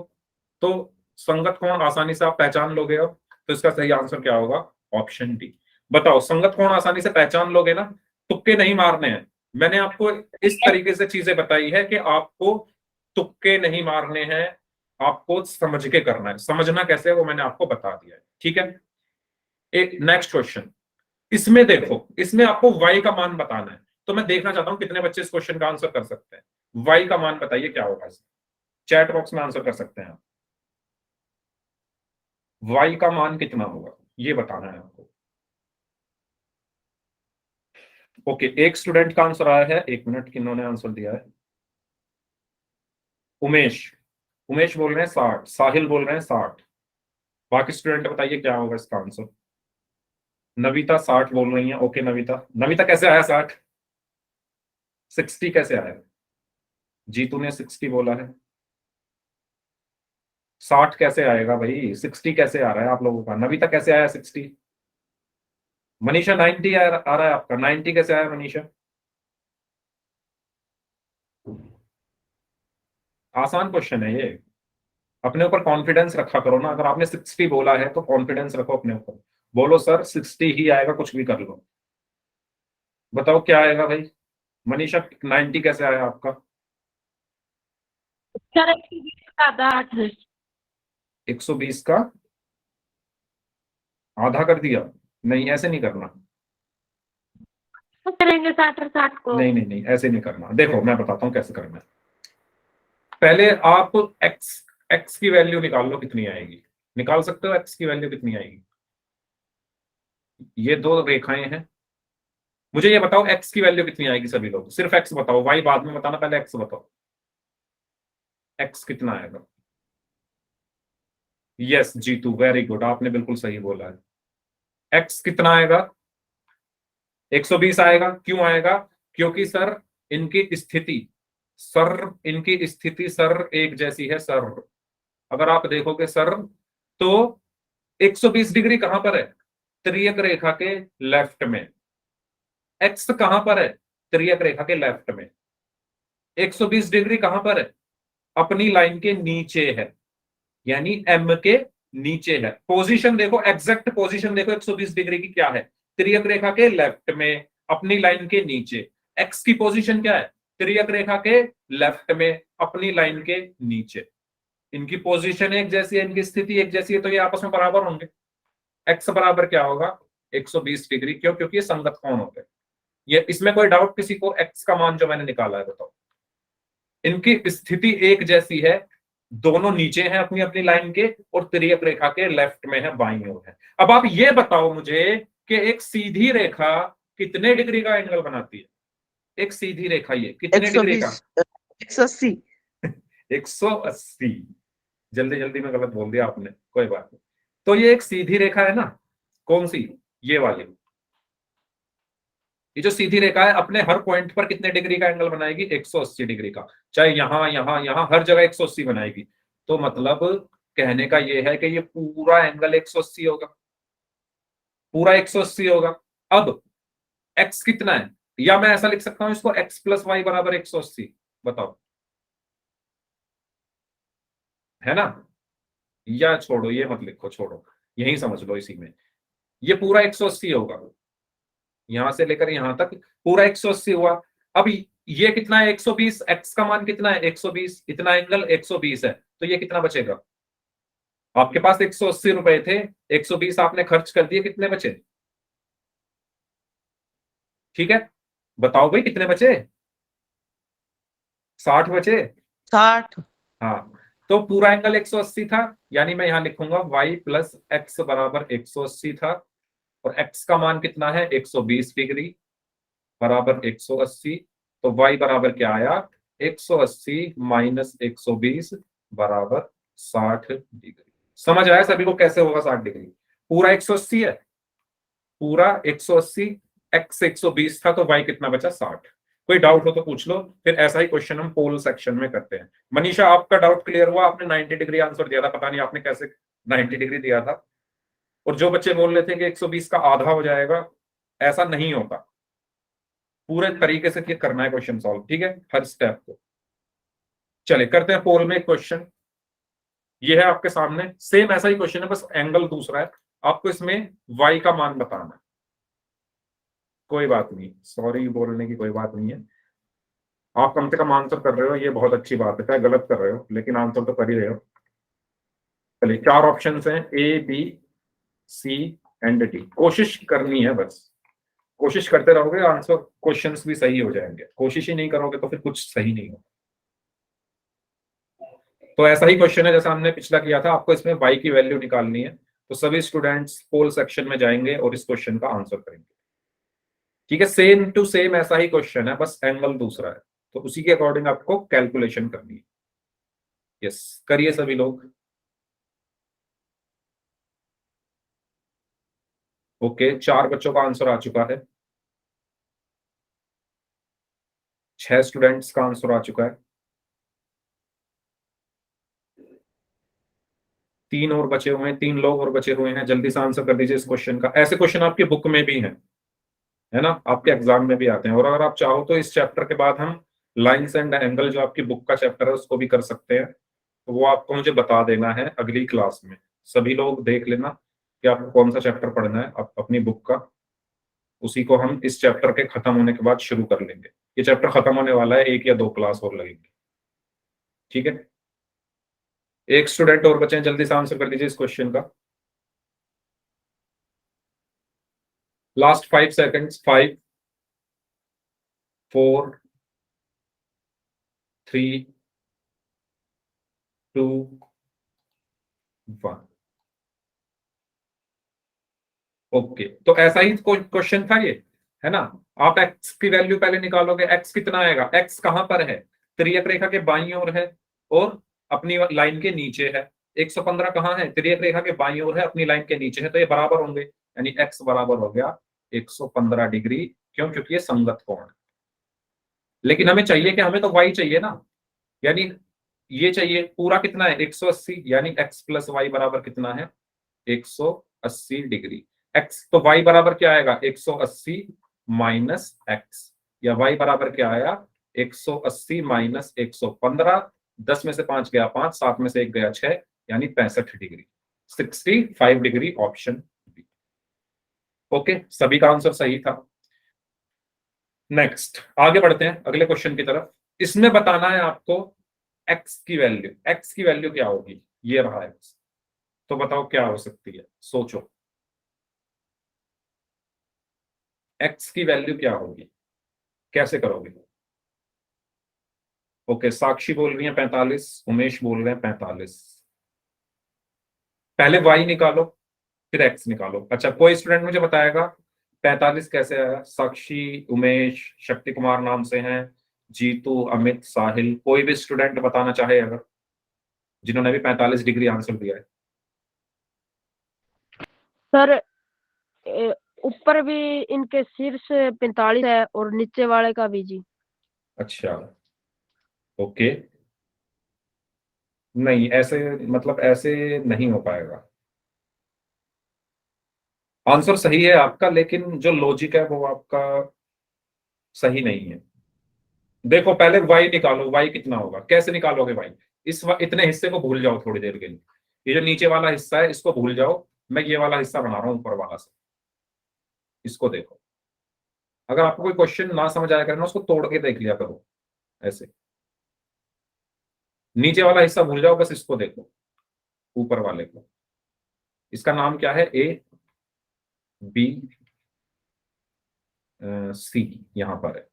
तो संगत कोण आसानी से आप पहचान लोगे। अब तो इसका सही आंसर क्या होगा? Option D. बताओ, संगत कोण आसानी से पहचान लोगे ना? तुक्के नहीं मारने हैं। मैंने आपको इस तरीके से चीजें बताई है कि आपको तुक्के नहीं मारने हैं, आपको समझ के करना है। समझना कैसे है वो मैंने आपको बता दिया है, ठीक है। एक नेक्स्ट क्वेश्चन, इसमें देखो, इसमें आपको y का मान बताना है। तो मैं देखना चाहता हूं कितने बच्चे इस क्वेश्चन का आंसर कर सकते हैं। y का मान बताइए क्या होगा इसमें। चैट बॉक्स में आंसर कर सकते हैं आप। y का मान कितना होगा ये बताना है आपको। ओके, एक स्टूडेंट का आंसर आया है। 1 मिनट, किन्होंने आंसर दिया है? उमेश बोल रहे हैं 60, साहिल बोल रहे हैं 60। बाकी स्टूडेंट बताइए क्या होगा इसका आंसर। नविता 60 बोल रही है। ओके नविता कैसे आया 60? 60 कैसे आया? जीतू ने 60 बोला है। 60 कैसे आएगा भाई? 60 कैसे आ रहा है आप लोगों का? नविता कैसे आया 60? मनीषा 90 आ रहा है आपका। 90 कैसे आया मनीषा? आसान क्वेश्चन है ये। अपने ऊपर कॉन्फिडेंस रखा करो ना। अगर आपने 60 बोला है तो कॉन्फिडेंस रखो अपने ऊपर। बोलो सर 60 ही आएगा, कुछ भी कर लो। बताओ क्या आएगा भाई? मनीषा 90 कैसे आया आपका? सर 120 का आधा 8 है। 120 का आधा कर दिया? नहीं, ऐसे नहीं करना। तो करेंगे 60 और 60 को। नहीं, ऐसे नहीं करना। देखो मैं बताता हूँ कैसे करना है। पहले आप x की वैल्यू निकाल लो, कितनी आएगी। निकाल सकते हो x की वैल्यू कितनी आएगी? ये 2 रेखाएं हैं। मुझे ये बताओ x की वैल्यू कितनी आएगी सभी लोग। सिर्फ x बताओ, y बाद में बताना, पहले x बताओ। x कितना आएगा? यस जीतू, वेरी गुड, आपने बिल्कुल सही बोला है। x कितना आएगा? 120 आएगा। क्यों आएगा? क्योंकि सर इनकी स्थिति सर एक जैसी है सर। अगर आप देखोगे सर, तो 120 डिग्री कहां पर है? त्रियक रेखा के लेफ्ट में। एक्स कहां पर है? त्रियक रेखा के लेफ्ट में। 120 डिग्री कहां पर है? अपनी लाइन के नीचे है, यानी एम के नीचे है। पोजीशन देखो, एग्जैक्ट पोजीशन देखो 120 डिग्री की क्या है? त्रियक रेखा के लेफ्ट में, अपनी लाइन के नीचे। एक्स की पोजीशन क्या है? त्रियक रेखा के लेफ्ट में, अपनी लाइन के नीचे। इनकी पोजीशन एक जैसी है, इनकी स्थिति एक जैसी है, तो ये आपस में बराबर होंगे। एक्स बराबर क्या होगा? 120 डिग्री। क्यों? क्योंकि ये संगत कोण होते हैं। ये इसमें कोई डाउट किसी को? एक्स का मान जो मैंने निकाला है बताओ। इनकी स्थिति एक जैसी है, दोनों नीचे हैं अपनी अपनी लाइन के, और त्रियक रेखा के लेफ्ट में है, बाईं ओर है। अब आप ये बताओ मुझे कि एक सीधी रेखा कितने डिग्री का एंगल बनाती है? एक सीधी रेखा, ये कितने डिग्री का? 120 180 180। जल्दी जल्दी में गलत बोल दिया आपने, कोई बात नहीं। तो ये एक सीधी रेखा है ना, कौन सी? ये वाली। ये जो सीधी रेखा है अपने हर पॉइंट पर कितने डिग्री का एंगल बनाएगी? 180 डिग्री का। चाहे यहां यहां यहां हर जगह 180 बनाएगी। तो मतलब कहने का ये है कि ये पूरा एंगल 180 होगा, पूरा 180 होगा। अब x कितना है? या मैं ऐसा लिख सकता हूं इसको, x प्लस वाई बराबर 180। बताओ, है ना? या छोड़ो, ये मत लिखो, छोड़ो, यही समझ लो इसी में। ये पूरा 180 होगा, यहां से लेकर यहां तक पूरा 180 हुआ। अब ये कितना है? 120। x का मान कितना है? 120। इतना एंगल 120 है, तो ये कितना बचेगा? आपके पास 180 रुपए थे, 120 आपने खर्च कर दिए, कितने बचे? ठीक है, बताओ भाई कितने बचे? 60 बचे। 60 हाँ, तो पूरा एंगल 180 था, यानी मैं यहां लिखूंगा y प्लस एक्स बराबर 180 था। और x का मान कितना है? 120 डिग्री बराबर 180। तो y बराबर क्या आया? 180 माइनस 120 बराबर 60 डिग्री। समझ आया सभी को कैसे होगा 60 डिग्री? पूरा 180 है, पूरा 180, x 120 था, तो y कितना बचा? 60। कोई डाउट हो तो पूछ लो, फिर ऐसा ही क्वेश्चन हम पोल सेक्शन में करते हैं। मनीषा, आपका डाउट क्लियर हुआ? आपने 90 डिग्री आंसर दिया था, पता नहीं आपने कैसे 90 डिग्री दिया था। और जो बच्चे बोल रहे थे कि 120 का आधा हो जाएगा, ऐसा नहीं होता, पूरे तरीके से करना है क्वेश्चन सॉल्व, ठीक है, हर स्टेप को। चले करते हैं पोल में क्वेश्चन। ये है आपके सामने, सेम ऐसा ही क्वेश्चन है, बस एंगल दूसरा है। आपको इसमें y का मान बताना है। कोई बात नहीं, सॉरी बोलने की कोई बात नहीं है। आप कम से कम आंसर कर रहे हो, ये बहुत अच्छी बात है। चाहे गलत कर रहे हो लेकिन आंसर तो कर ही रहे हो। चलिए, 4 ऑप्शन हैं, A B C and D. कोशिश करनी है, बस कोशिश करते रहोगे, आंसर क्वेश्चंस भी सही हो जाएंगे। कोशिश ही नहीं करोगे तो फिर कुछ सही नहीं होगा। तो ऐसा ही क्वेश्चन है जैसा हमने पिछला किया था, आपको इसमें y की वैल्यू निकालनी है। तो सभी स्टूडेंट्स पोल सेक्शन में जाएंगे और इस क्वेश्चन का आंसर करेंगे, ठीक है। सेम टू सेम ऐसा ही क्वेश्चन है, बस एंगल दूसरा है, तो उसी के अकॉर्डिंग आपको कैलकुलेशन करनी है। यस, करिए सभी लोग। ओके, 4 बच्चों का आंसर आ चुका है, 6 स्टूडेंट्स का आंसर आ चुका है, 3 और बचे हुए हैं, 3 लोग और बचे हुए हैं। जल्दी से आंसर कर दीजिए इस क्वेश्चन का। ऐसे क्वेश्चन आपकी बुक में भी है ना, आपके एग्जाम में भी आते हैं। और अगर आप चाहो तो इस चैप्टर के बाद हम लाइंस एंड एंगल, जो आपकी बुक का चैप्टर है, उसको भी कर सकते हैं। तो वो आपको मुझे बता देना है अगली क्लास में। सभी लोग देख लेना कि आपको कौन सा चैप्टर पढ़ना है अपनी बुक का, उसी को हम इस चैप्टर के खत्म होने के बाद शुरू कर लेंगे। ये चैप्टर खत्म होने वाला है, 1 या 2 क्लास और लगेंगे, ठीक है। एक स्टूडेंट और बचे हैं, जल्दी से आंसर कर दीजिए इस क्वेश्चन का। Last 5 seconds, 5 4 3 2 1। ओके, तो ऐसा ही क्वेश्चन था ये, है ना। आप x की वैल्यू पहले निकालोगे। x कितना आएगा? x कहां पर है? तिर्यक रेखा के बाईं ओर है और अपनी लाइन के नीचे है। 115 कहां है? तिर्यक रेखा के बाईं ओर है, अपनी लाइन के नीचे है, तो ये बराबर होंगे, यानी x बराबर हो गया 115 डिग्री। क्यों? क्योंकि ये संगत कोण है। लेकिन हमें चाहिए कि हमें तो y चाहिए ना, यानी ये चाहिए। पूरा कितना है? 180, यानी x प्लस वाई बराबर कितना है? 180 डिग्री। x तो y बराबर क्या आएगा? 180 माइनस एक्स, या y बराबर क्या आया? 180 माइनस 115। 10 में से 5 गया 5, 7 में से 1 गया 6, यानी 65 degree, 65 degree, option B. Okay, सभी का आंसर सही था। नेक्स्ट आगे बढ़ते हैं अगले क्वेश्चन की तरफ। इसमें बताना है आपको x की वैल्यू। x की वैल्यू क्या होगी? ये रहा x, तो बताओ क्या हो सकती है, सोचो। x की वैल्यू क्या होगी, कैसे करोगे? ओके, साक्षी बोल रही है 45, उमेश बोल रहे हैं 45। पहले y निकालो फिर x निकालो। अच्छा, कोई स्टूडेंट मुझे बताएगा 45 कैसे आया? साक्षी, उमेश, शक्ति कुमार नाम से हैं, जीतू, अमित, साहिल, कोई भी स्टूडेंट बताना चाहे अगर, जिन्होंने भी 45 डिग्री आंसर दिया है। सर ऊपर भी इनके शीर्ष 45 है और नीचे वाले का भी जी। अच्छा, ओके, नहीं ऐसे, मतलब ऐसे नहीं हो पाएगा। आंसर सही है आपका, लेकिन जो लॉजिक है वो आपका सही नहीं है। देखो पहले y निकालो, y कितना होगा, कैसे निकालोगे y? इतने हिस्से को भूल जाओ थोड़ी देर के लिए, ये जो नीचे वाला हिस्सा है इसको भूल जाओ, मैं ये वाला हिस्सा बना रहा हूं ऊपर वाला से, इसको देखो। अगर आपको कोई क्वेश्चन ना समझ आया करे ना, उसको तोड़ के देख लिया करो ऐसे। नीचे वाला हिस्सा भूल जाओ, बस इसको देखो, ऊपर वाले को। इसका नाम क्या है? ए बी सी, यहां पर है।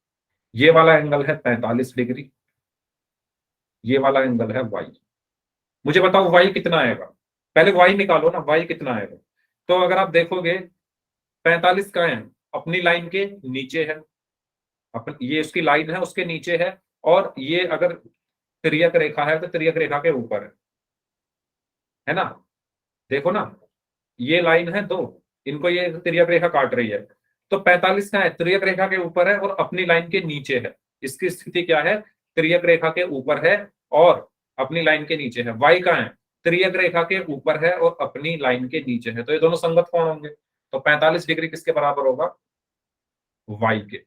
ये वाला एंगल है 45 डिग्री, ये वाला एंगल है y। मुझे बताओ y कितना आएगा? पहले y निकालो ना, y कितना आएगा? तो अगर आप देखोगे 45 का है, अपनी लाइन के नीचे है, ये उसकी लाइन है, उसके नीचे है, और ये अगर तिर्यक रेखा है तो तिर्यक रेखा के ऊपर है ना? देखो ना, ये लाइन है दो, इनको ये तिर्यक रेखा काट रही है, तो 45 का है, तिर्यक रेखा के ऊपर है और अपनी लाइन के नीचे है। इसकी स्थिति क्या है? तिर्यक रेखा के ऊपर है और अपनी लाइन के नीचे है। y का है, तिर्यक रेखा के ऊपर है और अपनी लाइन के नीचे है, तो ये दोनों संगत कोण होंगे। तो 45 डिग्री किसके बराबर होगा? y के।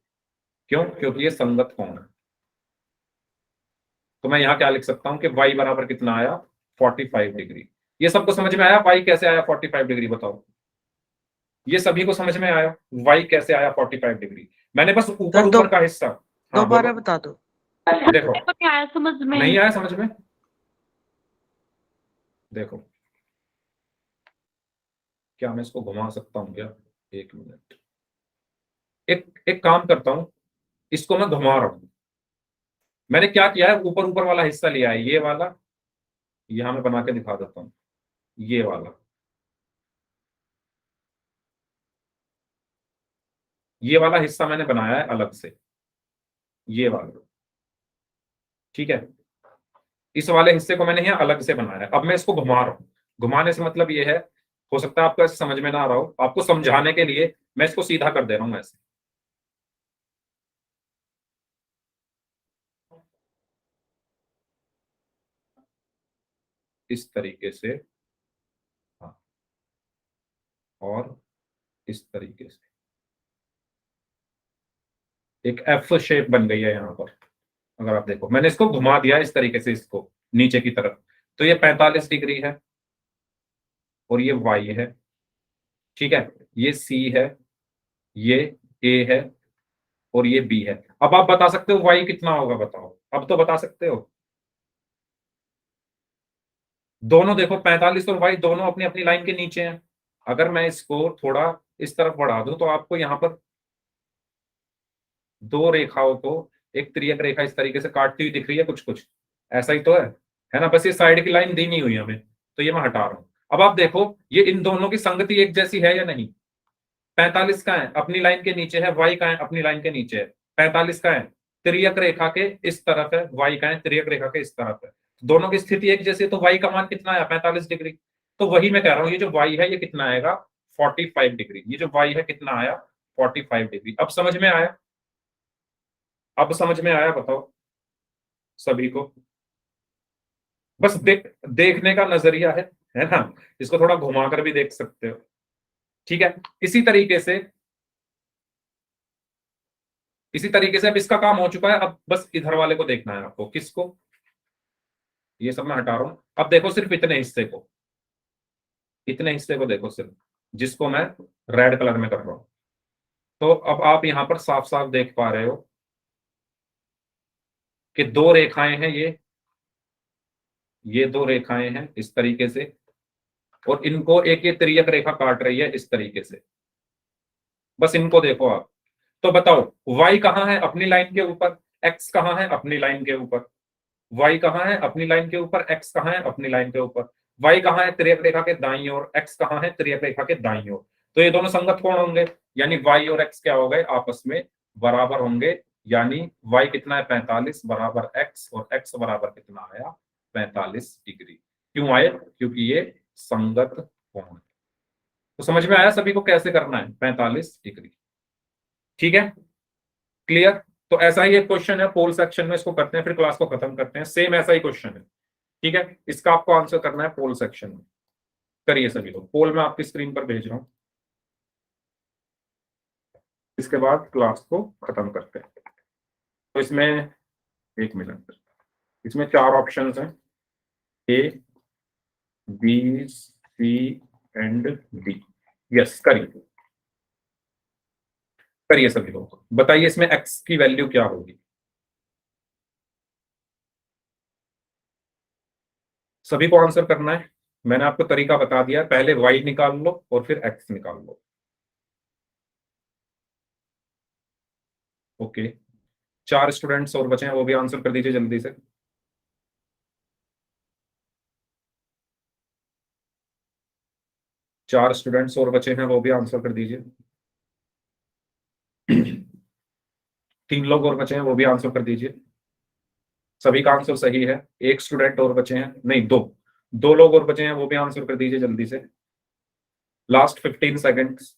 क्यों? क्योंकि ये संगत कोण है। तो मैं यहां क्या लिख सकता हूं कि y बराबर कितना आया? 45 डिग्री। ये सबको समझ में आया y कैसे आया 45 डिग्री? बताओ, ये सभी को समझ में आया y कैसे आया 45 डिग्री? मैंने बस ऊपर ऊपर का हिस्सा, हाँ दोबारा बोलो। बता दो। देखो तो क्या है समझ में? नहीं आया समझ में? देखो, क्या मैं इसको घुमा सकता हूँ क्या? एक मिनट, एक काम करता हूं, इसको मैं घुमा रहा हूं। मैंने क्या किया है, ऊपर ऊपर वाला हिस्सा लिया है, ये वाला, यहां मैं बना के दिखा देता हूं, ये वाला, ये वाला हिस्सा मैंने बनाया है अलग से, ये वाला, ठीक है। इस वाले हिस्से को मैंने यहाँ अलग से बनाया है। अब मैं इसको घुमा रहा हूं। घुमाने से मतलब ये है, हो सकता है आपको ऐसे समझ में ना आ रहा हो, आपको समझाने के लिए मैं इसको सीधा कर दे रहा हूं ऐसे। इस तरीके से, हाँ, और इस तरीके से एक एफ शेप बन गई है यहाँ पर। अगर आप देखो, मैंने इसको घुमा दिया इस तरीके से, इसको नीचे की तरफ, तो ये 45 डिग्री है और ये y है, ठीक है। ये c है, ये a है और ये b है। अब आप बता सकते हो y कितना होगा? बताओ, अब तो बता सकते हो। दोनों देखो, 45 और y दोनों अपनी अपनी लाइन के नीचे हैं। अगर मैं इसको थोड़ा इस तरफ बढ़ा दूं तो आपको यहां पर दो रेखाओं को, एक तिर्यक रेखा इस तरीके से काटती हुई दिख रही है, कुछ कुछ ऐसा ही तो है ना? बस ये साइड की लाइन दी नहीं हुई हमें, तो ये मैं हटा रहा हूं। अब आप देखो, ये इन दोनों की संगति एक जैसी है या नहीं? 45 का है, अपनी लाइन के नीचे है, y का है, अपनी लाइन के नीचे है। 45 का है, तिर्यक रेखा के इस तरफ है, y का है, तिर्यक रेखा के इस तरफ है। दोनों की स्थिति एक जैसी है, तो y का मान कितना आया? 45 डिग्री। तो वही मैं कह रहा हूं, ये जो y है ये कितना आएगा? 45 डिग्री। ये जो y है कितना आया? 45 डिग्री। अब समझ में आया? अब समझ में आया? बताओ सभी को। बस देखने का नजरिया है ना? इसको थोड़ा घुमाकर भी देख सकते हो, ठीक है। इसी तरीके से अब इसका काम हो चुका है। अब बस इधर वाले को देखना है आपको। किसको? ये सब मैं हटा रहा हूं। अब देखो सिर्फ इतने हिस्से को, इतने हिस्से को देखो सिर्फ, जिसको मैं रेड कलर में कर रहा हूं। तो अब आप यहां पर साफ साफ देख पा रहे हो कि दो रेखाएं हैं, ये दो रेखाएं हैं इस तरीके से, और इनको एक ये तिर्यक रेखा काट रही है इस तरीके से। बस इनको देखो आप। तो बताओ y कहाँ है? अपनी लाइन के ऊपर। x कहाँ है? अपनी लाइन के ऊपर। y कहाँ है? अपनी लाइन के ऊपर। x कहाँ है? अपनी लाइन के ऊपर। y कहाँ है? तिर्यक रेखा के दाईं ओर। x कहाँ है? तिर्यक रेखा के दाईं ओर। तो ये दोनों संगत कोण होंगे, यानी y और x क्या हो गए, आपस में बराबर होंगे, यानी y कितना है 45 बराबर x, और x बराबर कितना आया 45 डिग्री। क्यों आए, क्योंकि ये संगत कोण है। तो समझ में आया सभी को कैसे करना है 45 डिग्री, ठीक है, क्लियर। तो ऐसा ही एक क्वेश्चन है पोल सेक्शन में, इसको करते हैं फिर क्लास को खत्म करते हैं। सेम ऐसा ही क्वेश्चन है, ठीक है, इसका आपको आंसर करना है पोल सेक्शन में। करिए सभी लोग, पोल में आपकी स्क्रीन पर भेज रहा हूं, इसके बाद क्लास को खत्म करते हैं। तो इसमें एक मिनट, इसमें 4 ऑप्शंस हैं, A B C and D. Yes, करिए करिए सभी लोग, बताइए इसमें x की वैल्यू क्या होगी। सभी को आंसर करना है, मैंने आपको तरीका बता दिया, पहले y निकाल लो और फिर x निकाल लो। ओके, 4 स्टूडेंट्स और बचे हैं, वो भी आंसर कर दीजिए जल्दी से। चार स्टूडेंट्स और बचे हैं, वो भी आंसर कर दीजिए। 3 लोग और बचे हैं, वो भी आंसर कर दीजिए। सभी का आंसर सही है। एक स्टूडेंट और बचे हैं, नहीं, 2 लोग और बचे हैं, वो भी आंसर कर दीजिए जल्दी से। Last 15 seconds.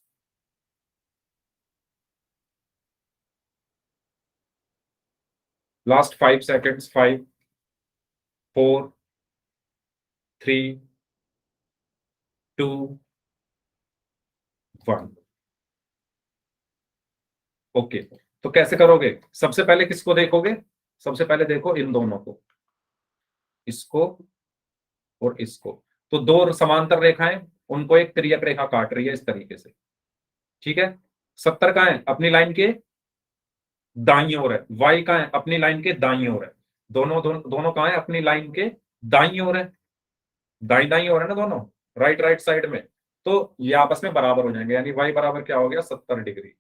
Last 5 seconds. 5 4 3 2 1। Okay, तो कैसे करोगे, सबसे पहले किसको देखोगे, सबसे पहले देखो इन दोनों को, इसको और इसको। तो 2 समांतर रेखाएं, उनको एक तिर्यक रेखा काट रही है इस तरीके से, ठीक है। 70 कहाँ है, अपनी लाइन के दाईं ओर है। y कहाँ है, अपनी लाइन के दाईं ओर है। दोनों कहाँ है, अपनी लाइन के दाईं ओर है, दाईं ओर है ना दोनों, राइट साइड में। तो ये आपस में बराबर हो जाएंगे, यानी y बराबर क्या हो गया 70 डिग्री।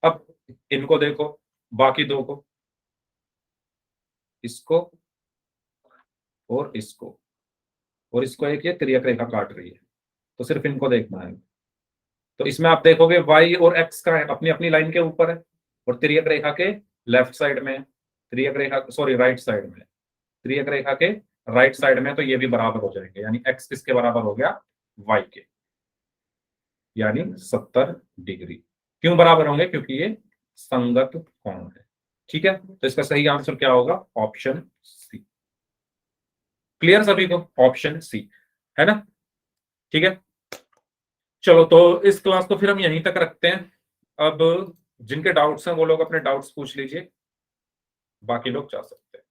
अब इनको देखो, बाकी 2 को, इसको और इसको, और इसको एक ये तिर्यक रेखा काट रही है, तो सिर्फ इनको देखना है। तो इसमें आप देखोगे y और x का है, अपनी अपनी लाइन के ऊपर है, और तिर्यक रेखा के लेफ्ट साइड में, तिर्यक रेखा सॉरी राइट साइड में, तिर्यक रेखा के राइट साइड में, तो ये भी बराबर हो जाएंगे, यानी x किसके बराबर हो गया, y के, यानी 70 डिग्री। क्यों बराबर होंगे, क्योंकि ये संगत कोण है, ठीक है। तो इसका सही आंसर क्या होगा, ऑप्शन सी। क्लियर सभी को, ऑप्शन सी है ना, ठीक है। चलो, तो इस क्लास को फिर हम यहीं तक रखते हैं। अब जिनके डाउट्स हैं वो लोग अपने डाउट्स पूछ लीजिए, बाकी लोग जा सकते हैं।